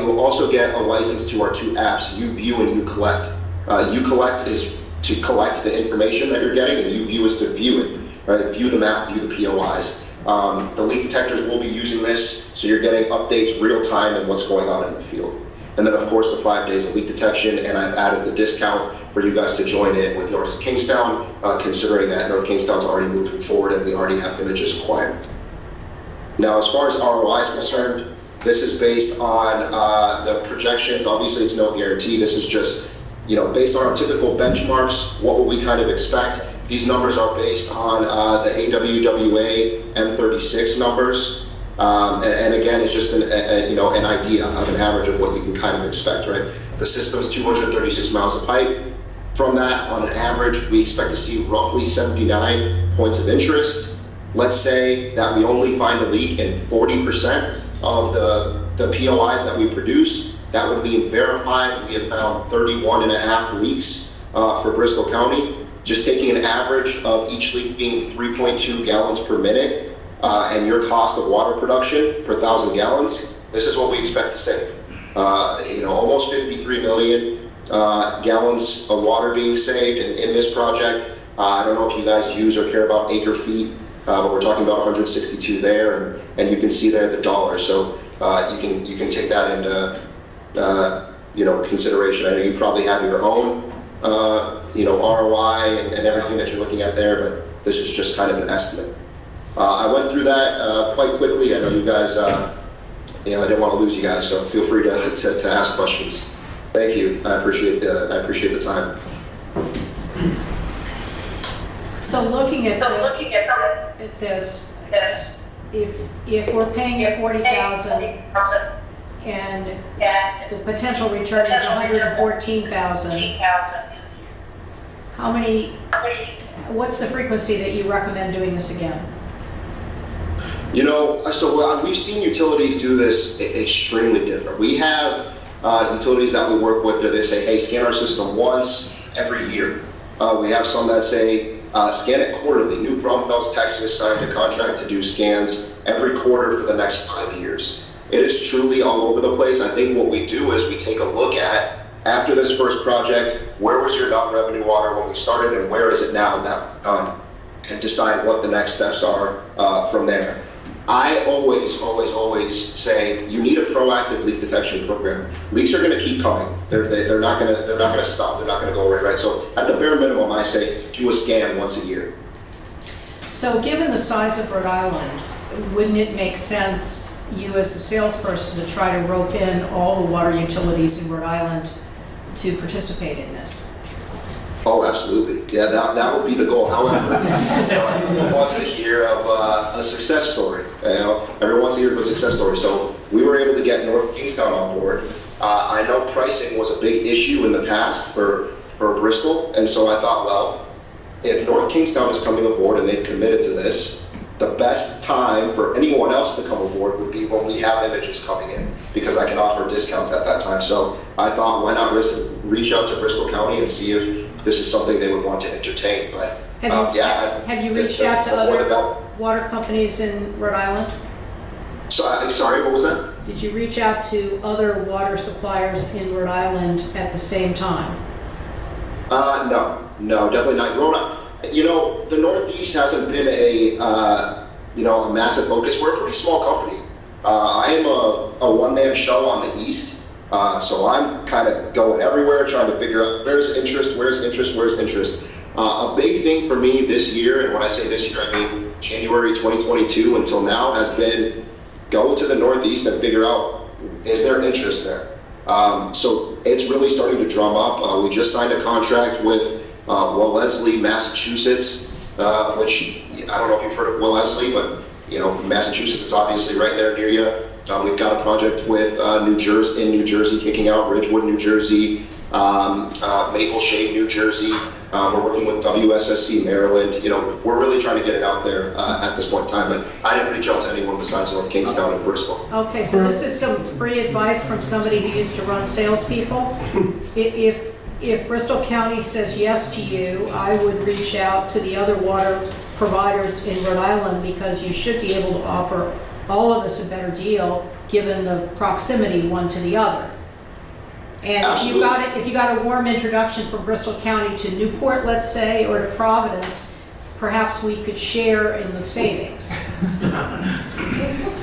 You will also get a license to our 2 apps, UView and UCollect. UCollect is to collect the information that you're getting, and UView is to view it, right? View the map, view the POIs. The leak detectors will be using this, so you're getting updates real time and what's going on in the field. And then of course the 5 days of leak detection, and I've added the discount for you guys to join in with North Kingstown, considering that North Kingstown's already moving forward and we already have images acquired. Now, as far as ROI is concerned, this is based on the projections. Obviously, it's no guarantee. This is just, based on our typical benchmarks, what would we kind of expect? These numbers are based on the AWWA M36 numbers. And again, it's just an idea of an average of what you can kind of expect, right? The system's 236 miles of pipe. From that, on an average, we expect to see roughly 79 points of interest. Let's say that we only find a leak in 40% of the POIs that we produce. That would mean verified, we have found 31.5 leaks for Bristol County. Just taking an average of each leak being 3.2 gallons per minute, and your cost of water production per 1,000 gallons, this is what we expect to save. Almost 53 million gallons of water being saved in this project. I don't know if you guys use or care about acre feet, but we're talking about 162 there, and you can see there the dollars. So you can take that into consideration. I know you probably have your own ROI and everything that you're looking at there, but this is just kind of an estimate. I went through that quite quickly. I know you guys, I didn't want to lose you guys, so feel free to ask questions. Thank you. I appreciate the time. So looking at this, if we're paying you $40,000 and the potential return is $114,000, how many what's the frequency that you recommend doing this again? You know, so we've seen utilities do this extremely different. We have utilities that we work with that they say, hey, scan our system once every year. We have some that say, scan it quarterly. New Braunfels, Texas signed a contract to do scans every quarter for the next 5 years. It is truly all over the place. I think what we do is we take a look at, after this first project, where was your non-revenue water when we started and where is it now, and decide what the next steps are from there. I always say you need a proactive leak detection program. Leaks are going to keep coming. They're not going to stop. They're not going to go away, right? So at the bare minimum, I say do a scan once a year. So given the size of Rhode Island, wouldn't it make sense, you as a salesperson, to try to rope in all the water utilities in Rhode Island to participate in this? Oh, absolutely. Yeah, that would be the goal. However, everyone wants to hear of a success story. Everyone wants to hear of a success story. So we were able to get North Kingstown on board. I know pricing was a big issue in the past for Bristol, and so I thought, well, if North Kingstown is coming aboard and they've committed to this, the best time for anyone else to come aboard would be when we have images coming in, because I can offer discounts at that time. So I thought, why not reach out to Bristol County and see if this is something they would want to entertain. But have you reached out to other water companies in Rhode Island? So, sorry, what was that? Did you reach out to other water suppliers in Rhode Island at the same time? No, definitely not. Rhode Island, you know, the Northeast hasn't been a massive focus. We're a pretty small company. I am a one-man show on the East. So I'm kind of going everywhere trying to figure out where's interest. A big thing for me this year, and when I say this year, I mean January 2022 until now, has been go to the Northeast and figure out, is there interest there? So it's really starting to drum up. We just signed a contract with Wellesley, Massachusetts, which I don't know if you've heard of Wellesley, but you know, Massachusetts is obviously right there near you. We've got a project with New Jersey, kicking out Ridgewood, New Jersey, Maple Shade, New Jersey. We're working with WSSC, Maryland. You know, we're really trying to get it out there at this point in time. But I didn't reach out to anyone besides North Kingstown and Bristol. Okay, so this is some free advice from somebody who used to run salespeople. If Bristol County says yes to you, I would reach out to the other water providers in Rhode Island, because you should be able to offer all of us a better deal given the proximity one to the other. And if you got a warm introduction from Bristol County to Newport, let's say, or to Providence, perhaps we could share in the savings.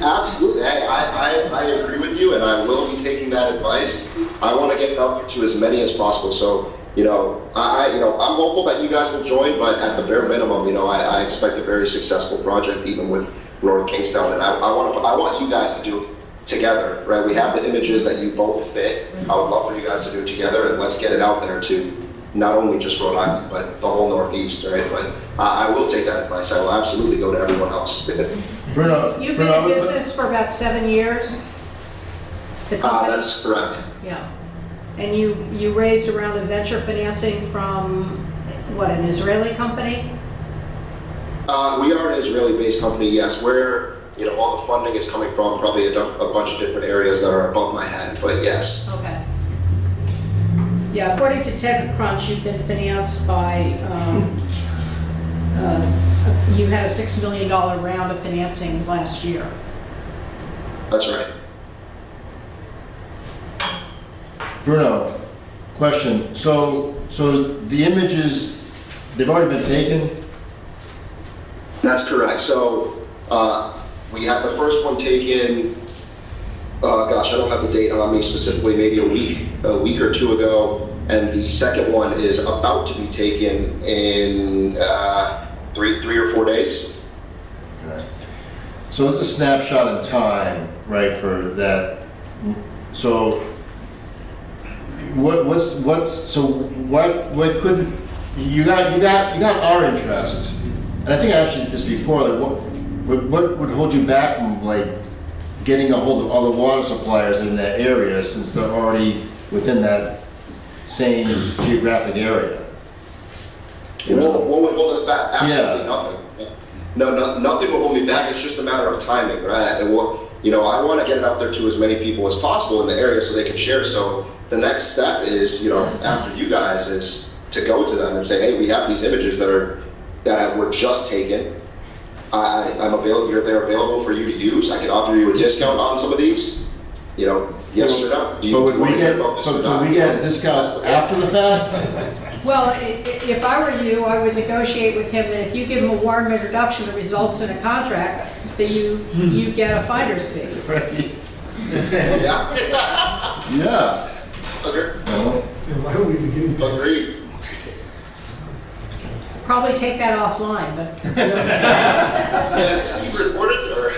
Absolutely, I agree with you, and I will be taking that advice. I want to get it out to as many as possible. So, I'm hopeful that you guys will join, but at the bare minimum, I expect a very successful project, even with North Kingstown, and I want you guys to do it together, right? We have the images that you both fit. I would love for you guys to do it together, and let's get it out there to not only just Rhode Island, but the whole Northeast, right? But I will take that advice. I will absolutely go to everyone else. Bruno, you've been in business for about 7 years? The company? That's correct. Yeah. And you raised around a venture financing from, what, an Israeli company? We are an Israeli-based company, yes. Where all the funding is coming from, probably a bunch of different areas that are above my head, but yes. Okay. Yeah, according to TechCrunch, you've been financed by, you had a $6 million round of financing last year. That's right. Bruno, question. So the images, they've already been taken? That's correct. So we have the first one taken, I don't have the date on me specifically, maybe a week or two ago. And the second one is about to be taken in three or 4 days. Okay. So it's a snapshot in time, right, for that. So what could, you got our interest. And I think I asked you this before, like what would hold you back from like getting a hold of other water suppliers in that area, since they're already within that same geographic area? What would hold us absolutely nothing. No, nothing will hold me back. It's just a matter of timing, right? And I want to get it out there to as many people as possible in the area so they can share. So the next step is, after you guys, is to go to them and say, hey, we have these images that were just taken. I'm available. They're available for you to use. I can offer you a discount on some of these. Yes or no? Do you But would want we to hear get, about this or but not? would we get a discount after the fact? Well, if I were you, I would negotiate with him that if you give him a warm introduction that results in a contract, that you get a finder's fee. Yeah. Yeah. Okay. Why don't we begin? Agreed. Probably take that offline, but Yeah, is Steve recorded or?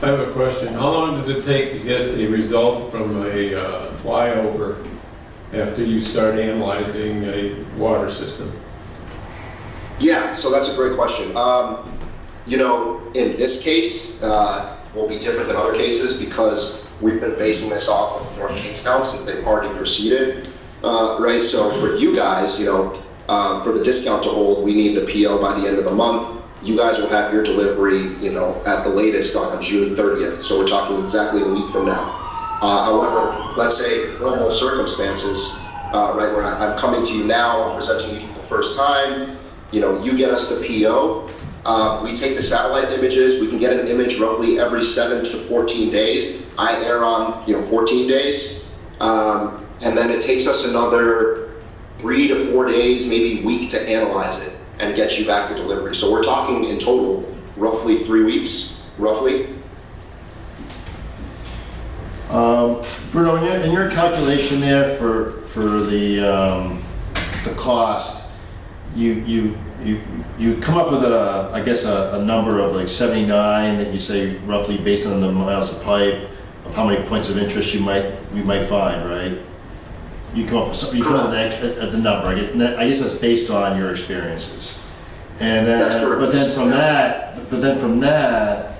I have a question. How long does it take to get a result from a flyover after you start analyzing a water system? Yeah, so that's a great question. In this case, will be different than other cases because we've been basing this off of North Kingstown since they've already proceeded, right? So for you guys, for the discount to hold, we need the PO by the end of the month. You guys will have your delivery, at the latest on June 30th. So we're talking exactly a week from now. However, let's say normal circumstances, right, where I'm coming to you now, I'm presenting you for the first time, you get us the PO, we take the satellite images, we can get an image roughly every 7 to 14 days. I err on, 14 days. And then it takes us another 3 to 4 days, maybe a week to analyze it and get you back the delivery. So we're talking in total, roughly 3 weeks, roughly. Bruno, in your calculation there for the cost, you come up with a number of like 79 that you say roughly based on the miles of pipe of how many points of interest we might find, right? You come up with the number. I guess that's based on your experiences, and then but then from that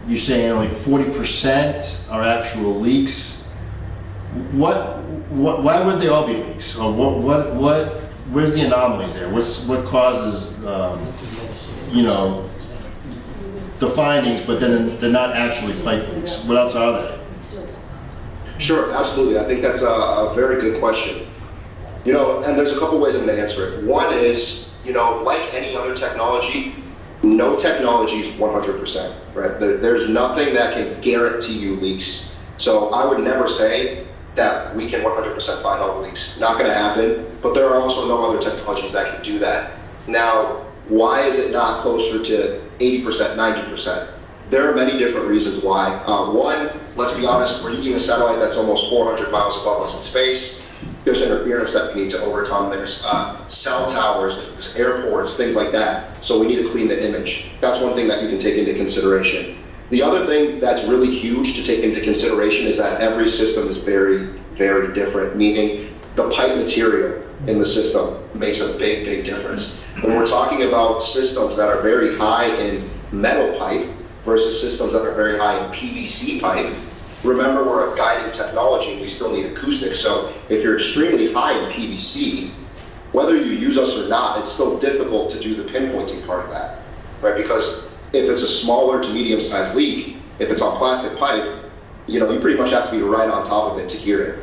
you're saying like 40% are actual leaks. Why would they all be leaks? Or where's the anomalies there? What causes the findings, but then they're not actually pipe leaks? What else are they? Sure, absolutely. I think that's a very good question. And there's a couple ways I'm going to answer it. One is, like any other technology, no technology is 100%, right? There's nothing that can guarantee you leaks. So I would never say that we can 100% find all the leaks. Not going to happen, but there are also no other technologies that can do that. Now, why is it not closer to 80%, 90%? There are many different reasons why. One, let's be honest, we're using a satellite that's almost 400 miles above us in space. There's interference that we need to overcome. There's cell towers, there's airports, things like that. So we need to clean the image. That's one thing that you can take into consideration. The other thing that's really huge to take into consideration is that every system is very, very different, meaning the pipe material in the system makes a big, big difference. When we're talking about systems that are very high in metal pipe versus systems that are very high in PVC pipe, remember we're a guiding technology and we still need acoustic. So if you're extremely high in PVC, whether you use us or not, it's still difficult to do the pinpointing part of that, right? Because if it's a smaller to medium-sized leak, if it's on plastic pipe, you pretty much have to be right on top of it to hear it,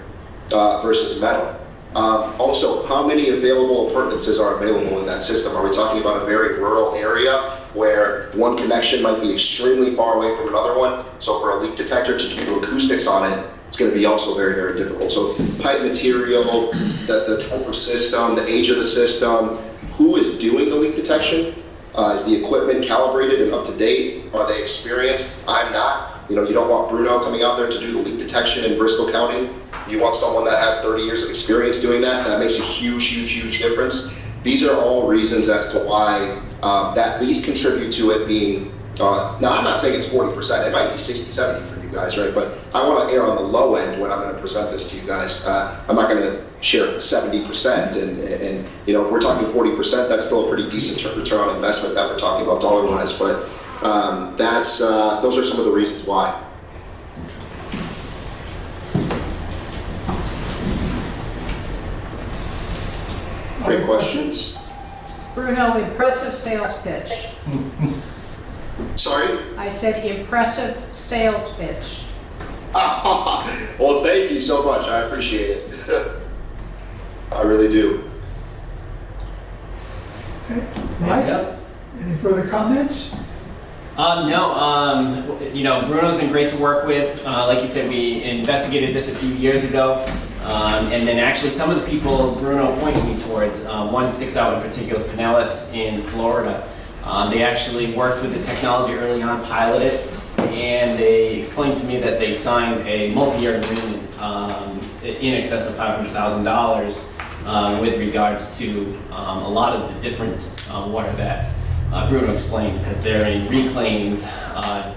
versus metal. Also, how many available appurtenances are available in that system? Are we talking about a very rural area where one connection might be extremely far away from another one? So for a leak detector to do acoustics on it, it's going to be also very, very difficult. So pipe material, the type of system, the age of the system, who is doing the leak detection? Is the equipment calibrated and up to date? Are they experienced? I'm not. You don't want Bruno coming out there to do the leak detection in Bristol County. You want someone that has 30 years of experience doing that. That makes a huge, huge, huge difference. These are all reasons as to why that these contribute to it being, now I'm not saying it's 40%, it might be 60, 70 for you guys, right? But I want to err on the low end when I'm going to present this to you guys. I'm not going to share 70%, and if we're talking 40%, that's still a pretty decent return on investment that we're talking about dollar-wise, but those are some of the reasons why. Great questions. Bruno, impressive sales pitch. Sorry? I said impressive sales pitch. Well, thank you so much. I appreciate it. I really do. Mike, Yes. any further comments? No, Bruno's been great to work with. Like you said, we investigated this a few years ago. And then actually some of the people Bruno pointed me towards, one sticks out in particular, is Pinellas in Florida. They actually worked with the technology early on, piloted it, and they explained to me that they signed a multi-year agreement in excess of $500,000 with regards to a lot of the different water that Bruno explained, because they're in reclaimed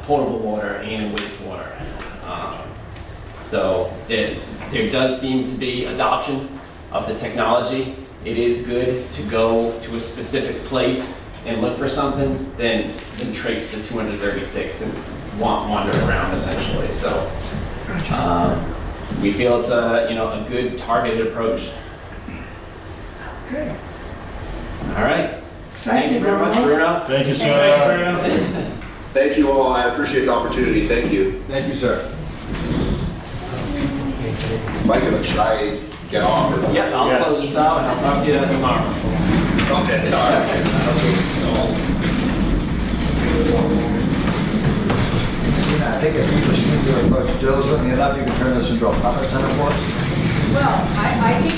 potable water and wastewater. So there does seem to be adoption of the technology. It is good to go to a specific place and look for something than traipse the 236 and wander around essentially. So we feel it's a good targeted approach. Okay. All right. Thank you very much, Bruno. Thank you, sir. Thank you all. I appreciate the opportunity. Thank you. Thank you, sir. Mike, should I get off? Or? Yep, I'll Yes. close this out and I'll talk to you tomorrow. Okay. All right. I think if you pursue your approach diligently enough, you can turn this into a profit center for us. Well, I think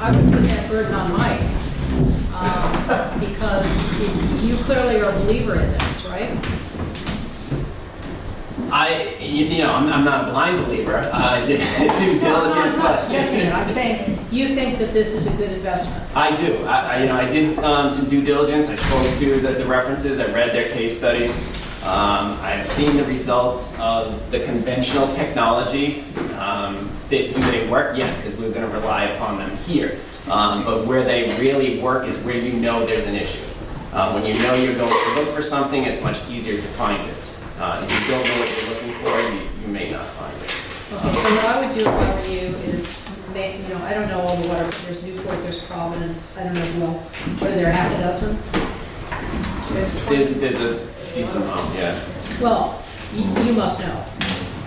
I would put that burden on Mike, because you clearly are a believer in this, right? I'm not a blind believer. I did due diligence, I'm not but suggesting it, I'm saying you think that this is a good investment. I do. I did some due diligence. I spoke to the references. I read their case studies. I've seen the results of the conventional technologies. They work? Yes, because we're going to rely upon them here. But where they really work is where you know there's an issue. When you know you're going to look for something, it's much easier to find it. If you don't know what you're looking for, you may not find it. Okay, so what I would do if I were you is make, I don't know all the water, there's Newport, there's Providence, I don't know who else. What are there, half a dozen? There's a decent amount, yeah. Well, you must know.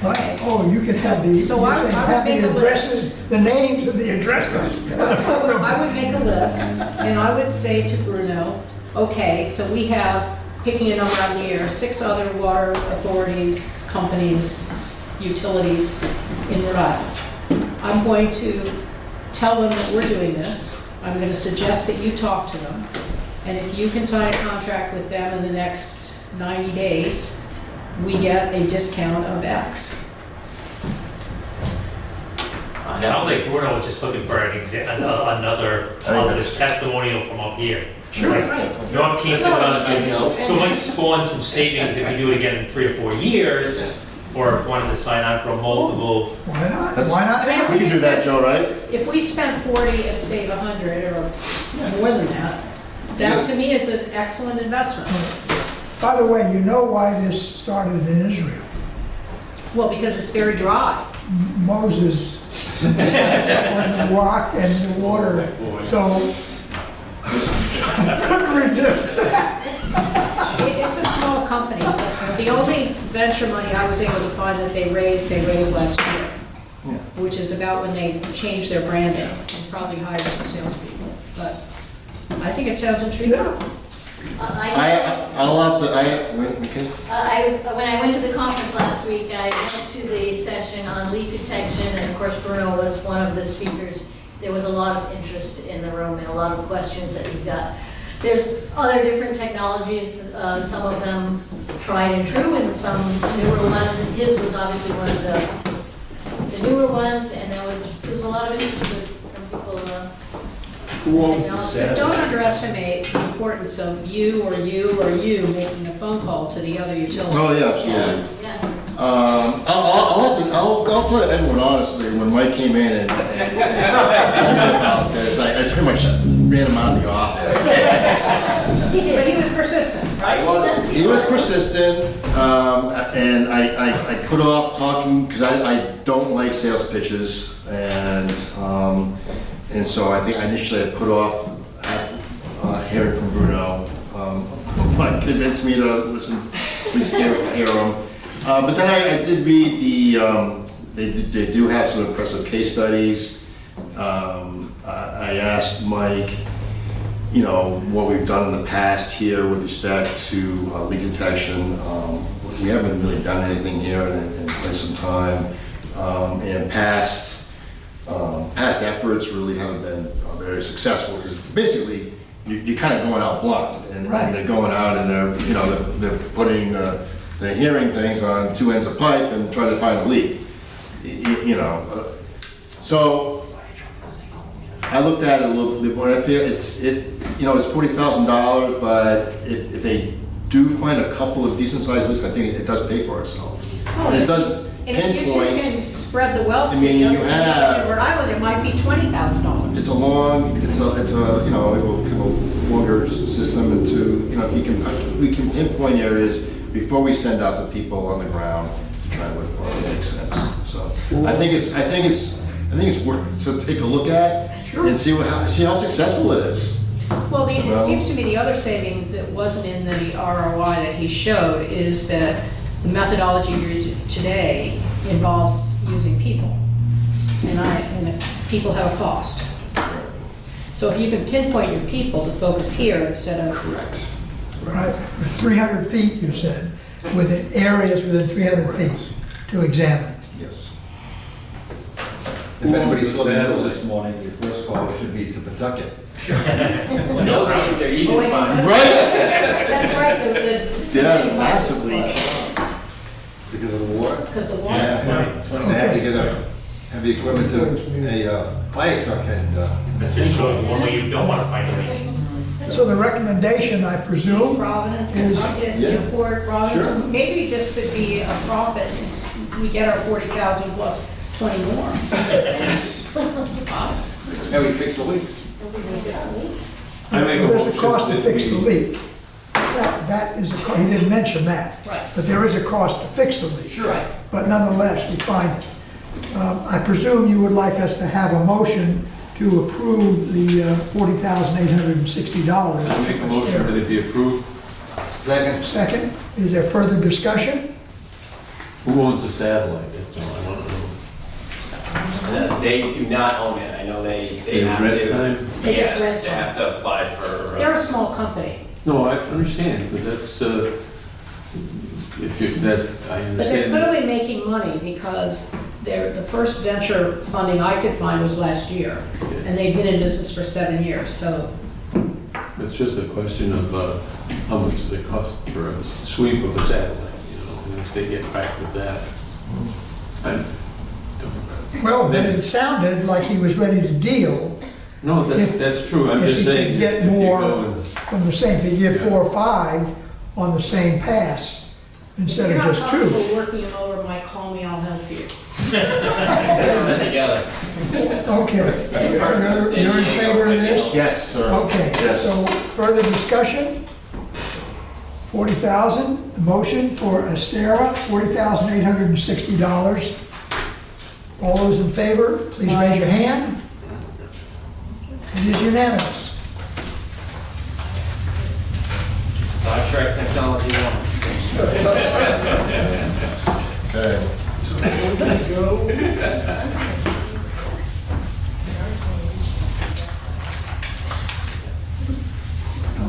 Right. Oh, you can have the, So I would have make the a addresses, the names of the addresses. and the phone number. I would make a list, and I would say to Bruno, okay, so we have, picking a number out of the air, 6 other water authorities, companies, utilities in Rhode Island. I'm going to tell them that we're doing this. I'm going to suggest that you talk to them. And if you can sign a contract with them in the next 90 days, we get a discount of X. Sounds like Bruno was just looking for another positive testimonial from up here. Sure. North Kingston does, so might spawn some savings if we do it again in 3 or 4 years, or wanted to sign on for a multiple. Why not? That's- Why not? I mean, We can do that, Joe, right? If we spend 40 and save 100 or more than that, that to me is an excellent investment. By the way, you know why this started in Israel. Well, because it's very dry. Moses on the rock and the water, so couldn't resist that. It's a small company. The only venture money I was able to find that they raised last year, which is about when they changed their branding and probably hired some salespeople. But I think it sounds intriguing. I'll have to, When I went to the conference last week, I went to the session on leak detection, and of course Bruno was one of the speakers. There was a lot of interest in the room and a lot of questions that he got. There's other different technologies, some of them tried and true, and some newer ones, and his was obviously one of the newer ones, and there was a lot of interest from people. Just don't underestimate the importance of you making a phone call to the other utilities. oh, yeah, absolutely. Yeah. I'll tell everyone honestly, when Mike came in and told me about this, I pretty much ran him out of the office. He did, but he was persistent, right? He was persistent, and I put off talking, because I don't like sales pitches, and so I think initially I put off hearing from Bruno. What convinced me to listen, at least hear them. But then I did read they do have some impressive case studies. I asked Mike, you know, what we've done in the past here with respect to leak detection. We haven't really done anything here in quite some time. And past efforts really haven't been very successful, because basically you're kind of going out blind, and they're going out and they're putting they're hearing things on two ends of pipe and trying to find a leak. So I looked at it a little bit more. I feel it's $40,000, but if they do find a couple of decent sized leaks, I think it does pay for itself. And it does. And if you two can spread the wealth I to mean, the you other have- communities in Rhode Island, it might be $20,000. It's a longer system, and we can pinpoint areas before we send out the people on the ground to try and look for it. Makes sense. So I think it's worth to take a look at and see how successful it is. Well, it seems to me the other saving that wasn't in the ROI that he showed is that the methodology used today involves using people. And people have a cost. So if you can pinpoint your people to focus here instead of... Correct. Right, 300 feet, you said, within areas within 300 feet to examine. Yes. If anybody saw the news this morning, your first call should be to Pawtucket. Those things are easy to find. Right? That's right, Yeah, massively. Because of the water? Because the water. Yeah, they had to get a heavy equipment to, a fire truck had, This just shows one way you don't want to find a leak. So the recommendation, I East presume, Providence, is- Kentucky, Yeah. Newport, Providence, Sure. maybe this could be a profit. We get our 40,000 plus 20 more. And we fix the leaks. I make a there's a motion cost to that fix the we- leak. That is he didn't mention that. Right. But there is a cost to fix the leak. Right. But nonetheless, we find it. I presume you would like us to have a motion to approve the $40,860. I make a motion that it be approved. second. Second, is there further discussion? Who owns the satellite? That's all I want to know. They do not own it. I know they In have red to. time? They just Yeah, rent they it. have to apply for. They're a small company. No, I understand, but that's, if you, that, I But they're understand. that. clearly making money because the first venture funding I could find was last year. And they've been in business for 7 years, so It's just a question of how much does it cost for a sweep of a satellite, and if they get back with that. I don't. Well, but it sounded like he was ready to deal No, If- that's true, I'm if just he saying. could get if you more- go and- from the same, if you get 4 or 5 on the same pass instead of just 2. If you're not comfortable working it over, Mike, call me, I'll help you. Together. Okay, you're in favor of this? Yes, sir. Okay, Yes. so further discussion? 40,000, the motion for Astera, $40,860. All those in favor, please raise your hand. It is unanimous. Star Trek Technology One. Okay.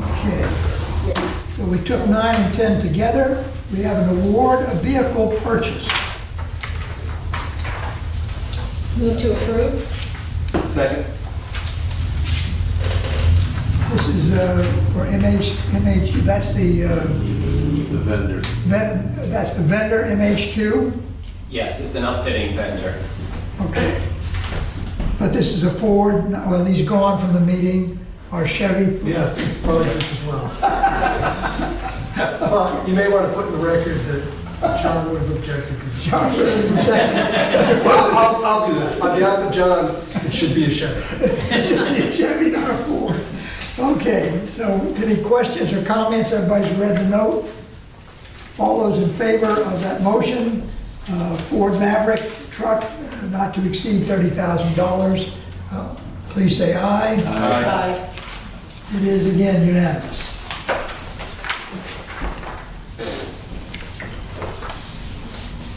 Okay. So we took 9 and 10 together. We have an award of vehicle purchase. Move to approve? Second. This is for MHQ, that's the vendor. that's the vendor, MHQ? Yes, it's an upfitting vendor. Okay. But this is a Ford, well, he's gone from the meeting, our Chevy. Yes, it's probably just as well. Well, you may want to put in the record that John would have objected. John would have objected. I'll do that. On behalf of John, it should be a Chevy. It should be a Chevy, not a Ford. Okay, so any questions or comments? Everybody's read the note? All those in favor of that motion, Ford Maverick truck, not to exceed $30,000, please say aye. Aye. It is again unanimous.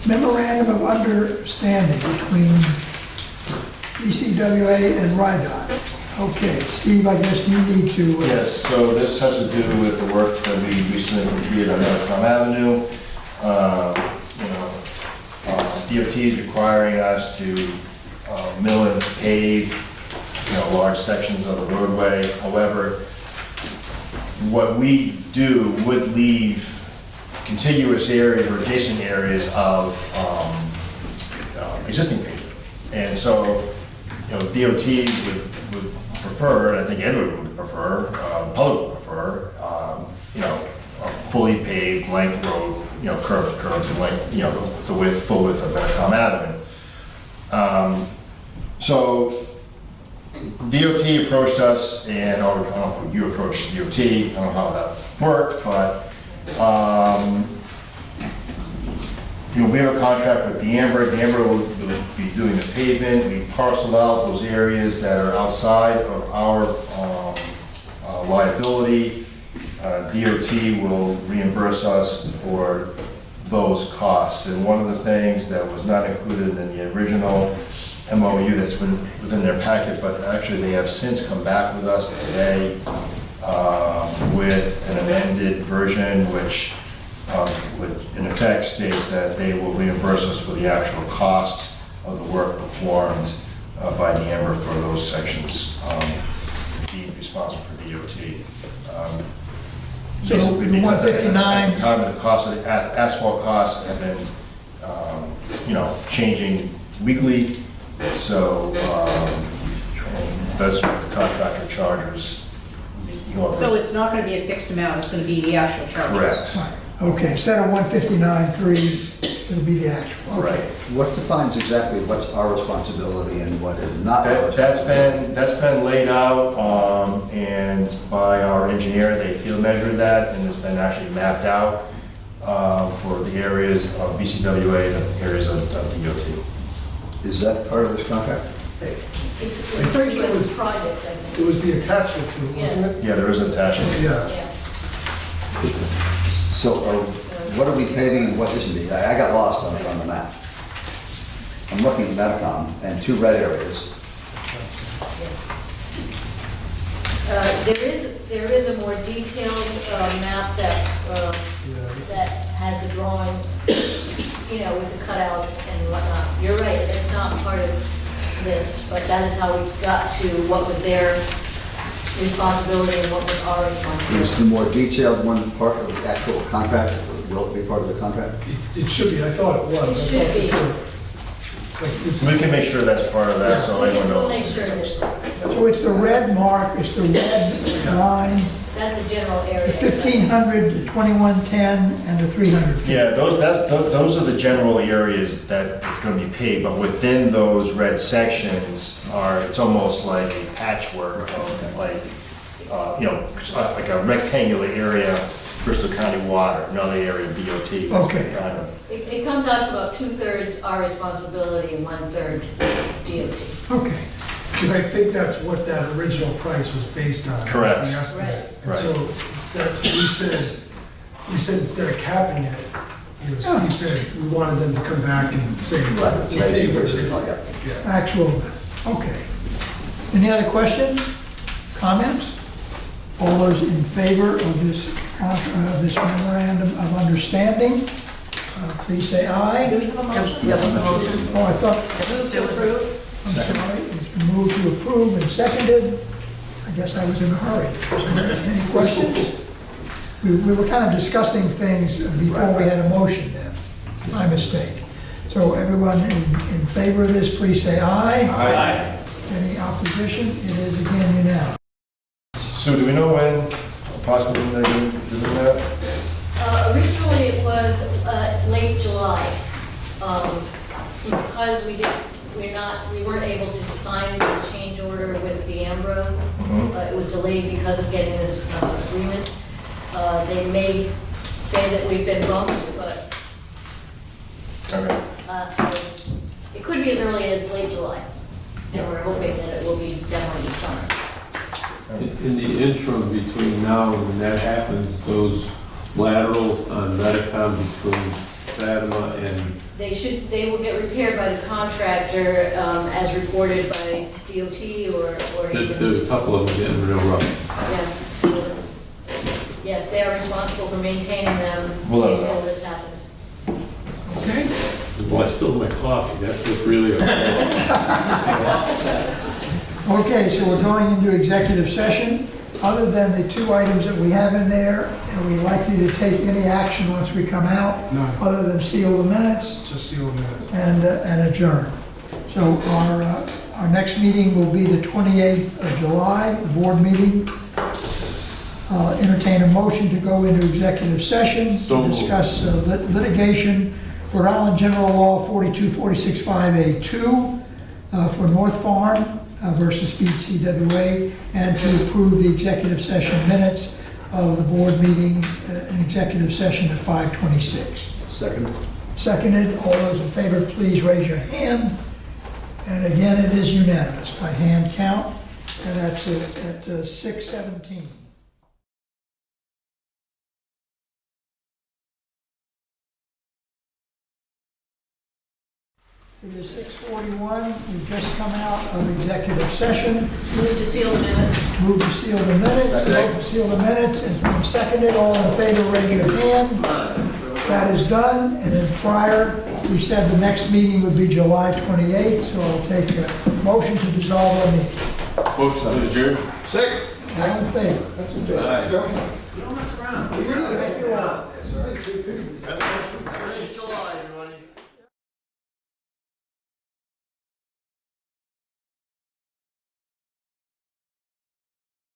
Memorandum of Understanding between BCWA and RIDOT. Okay, Steve, I guess you need to... Yes, so this has to do with the work that we recently completed on Metacom Avenue. DOT is requiring us to mill and pave, large sections of the roadway. However, what we do would leave contiguous areas or adjacent areas of existing pavement. And so, DOT would prefer, and I think everyone would prefer, the public would prefer, a fully paved length road, curb to curb, the length, the full width of Metacom Avenue. So DOT approached us, and I don't know if you approached DOT, I don't know how that worked, but we have a contract with D'Ambra. D'Ambra will be doing the pavement. We parceled out those areas that are outside of our liability. DOT will reimburse us for those costs. And one of the things that was not included in the original MOU that's been within their packet, but actually they have since come back with us today with an amended version, which in effect states that they will reimburse us for the actual costs of the work performed by D'Ambra for those sections, being responsible for DOT. So the 159... At the time of the cost, of the asphalt costs have been, changing weekly. So that's what the contractor charges. So it's not going to be a fixed amount, it's going to be the actual charges? Correct. Okay, instead of 159.3, it'll be the actual. Okay. What defines exactly what's our responsibility and what is not our responsibility? That's been laid out, and by our engineer, they field measured that, and it's been actually mapped out for the areas of BCWA, the areas of DOT. Is that part of this contract? It's a pretty good project, I think. It was the attachment to it, wasn't it? Yeah, there is an attachment. Yeah. So what are we paving and what isn't being? I got lost on the map. I'm looking at Metacom and two red areas. There is a more detailed map that has the drawing, with the cutouts and whatnot. You're right, it's not part of this, but that is how we got to what was their responsibility and what was our responsibility. Is the more detailed one part of the actual contract? Will it be part of the contract? It should be, I thought it was. It should be. We can make sure that's part of that, so everyone We'll knows. make sure it is. So it's the red mark, it's the red lines, That's a general the area. 1,500, the 2,110, and the 300 feet. Yeah, those are the general areas that it's going to be paved, but within those red sections it's almost like a patchwork of like a rectangular area, Bristol County Water, another area of DOT. Okay. Kind of. It comes out to about 2/3 our responsibility and 1/3 DOT. Okay. Because I think that's what that original price was based on. was Correct. The estimate. And Right. so that's what we said instead of capping it, Steve said we wanted them to come back and say. Right, "Hey, we're basically, good." yeah. Yeah. Actual, okay. Any other questions, comments? All those in favor of this memorandum of understanding, please say aye. Do we have a motion? Oh, I thought, Move to approve? I'm sorry, it's been moved to approve and seconded. I guess I was in a hurry. Any questions? We were kind of discussing things before we had a motion then. My mistake. So everyone in favor of this, please say aye. Aye. Any opposition? It is again unanimous. So do we know when approximately they're going to do that? Originally, it was late July, because we weren't able to sign the change order with D'Ambra. It was delayed because of getting this agreement. They may say that we've been bumped, but Okay. it could be as early as late July. And we're hoping that it will be definitely this summer. In the interim between now and when that happens, those laterals on Medicom between Fatima and, They will get repaired by the contractor, as reported by DOT or even. there's a couple of them getting real rough. Yeah, so, yes, they are responsible for maintaining them Well, until this happens. Okay? Well, I spilled my coffee, that's what's really. Okay, so we're going into executive session. Other than the two items that we have in there, are we likely to take any action once we come out? No. Other than seal the minutes Just seal the minutes. and adjourn. So our next meeting will be the 28th of July, the board meeting. Entertain a motion to go into executive session So to moved. discuss litigation, Rhode Island General Law 42465A2 for North Farm versus Speed CWA, and to approve the executive session minutes of the board meeting in executive session at 5:26. Second. Seconded, all those in favor, please raise your hand. And again, it is unanimous by hand count, and that's at 6:17. It is 6:41, we've just come out of executive session. Move to seal the minutes. Move to seal the minutes. Vote to seal the minutes. It's been seconded. All in favor, raise your hand. That is done. And then prior, we said the next meeting would be July 28th, so I'll take a motion to dissolve our meeting. Motion to adjourn? Second. All in favor? That's a bit. You don't mess around. Thank you all.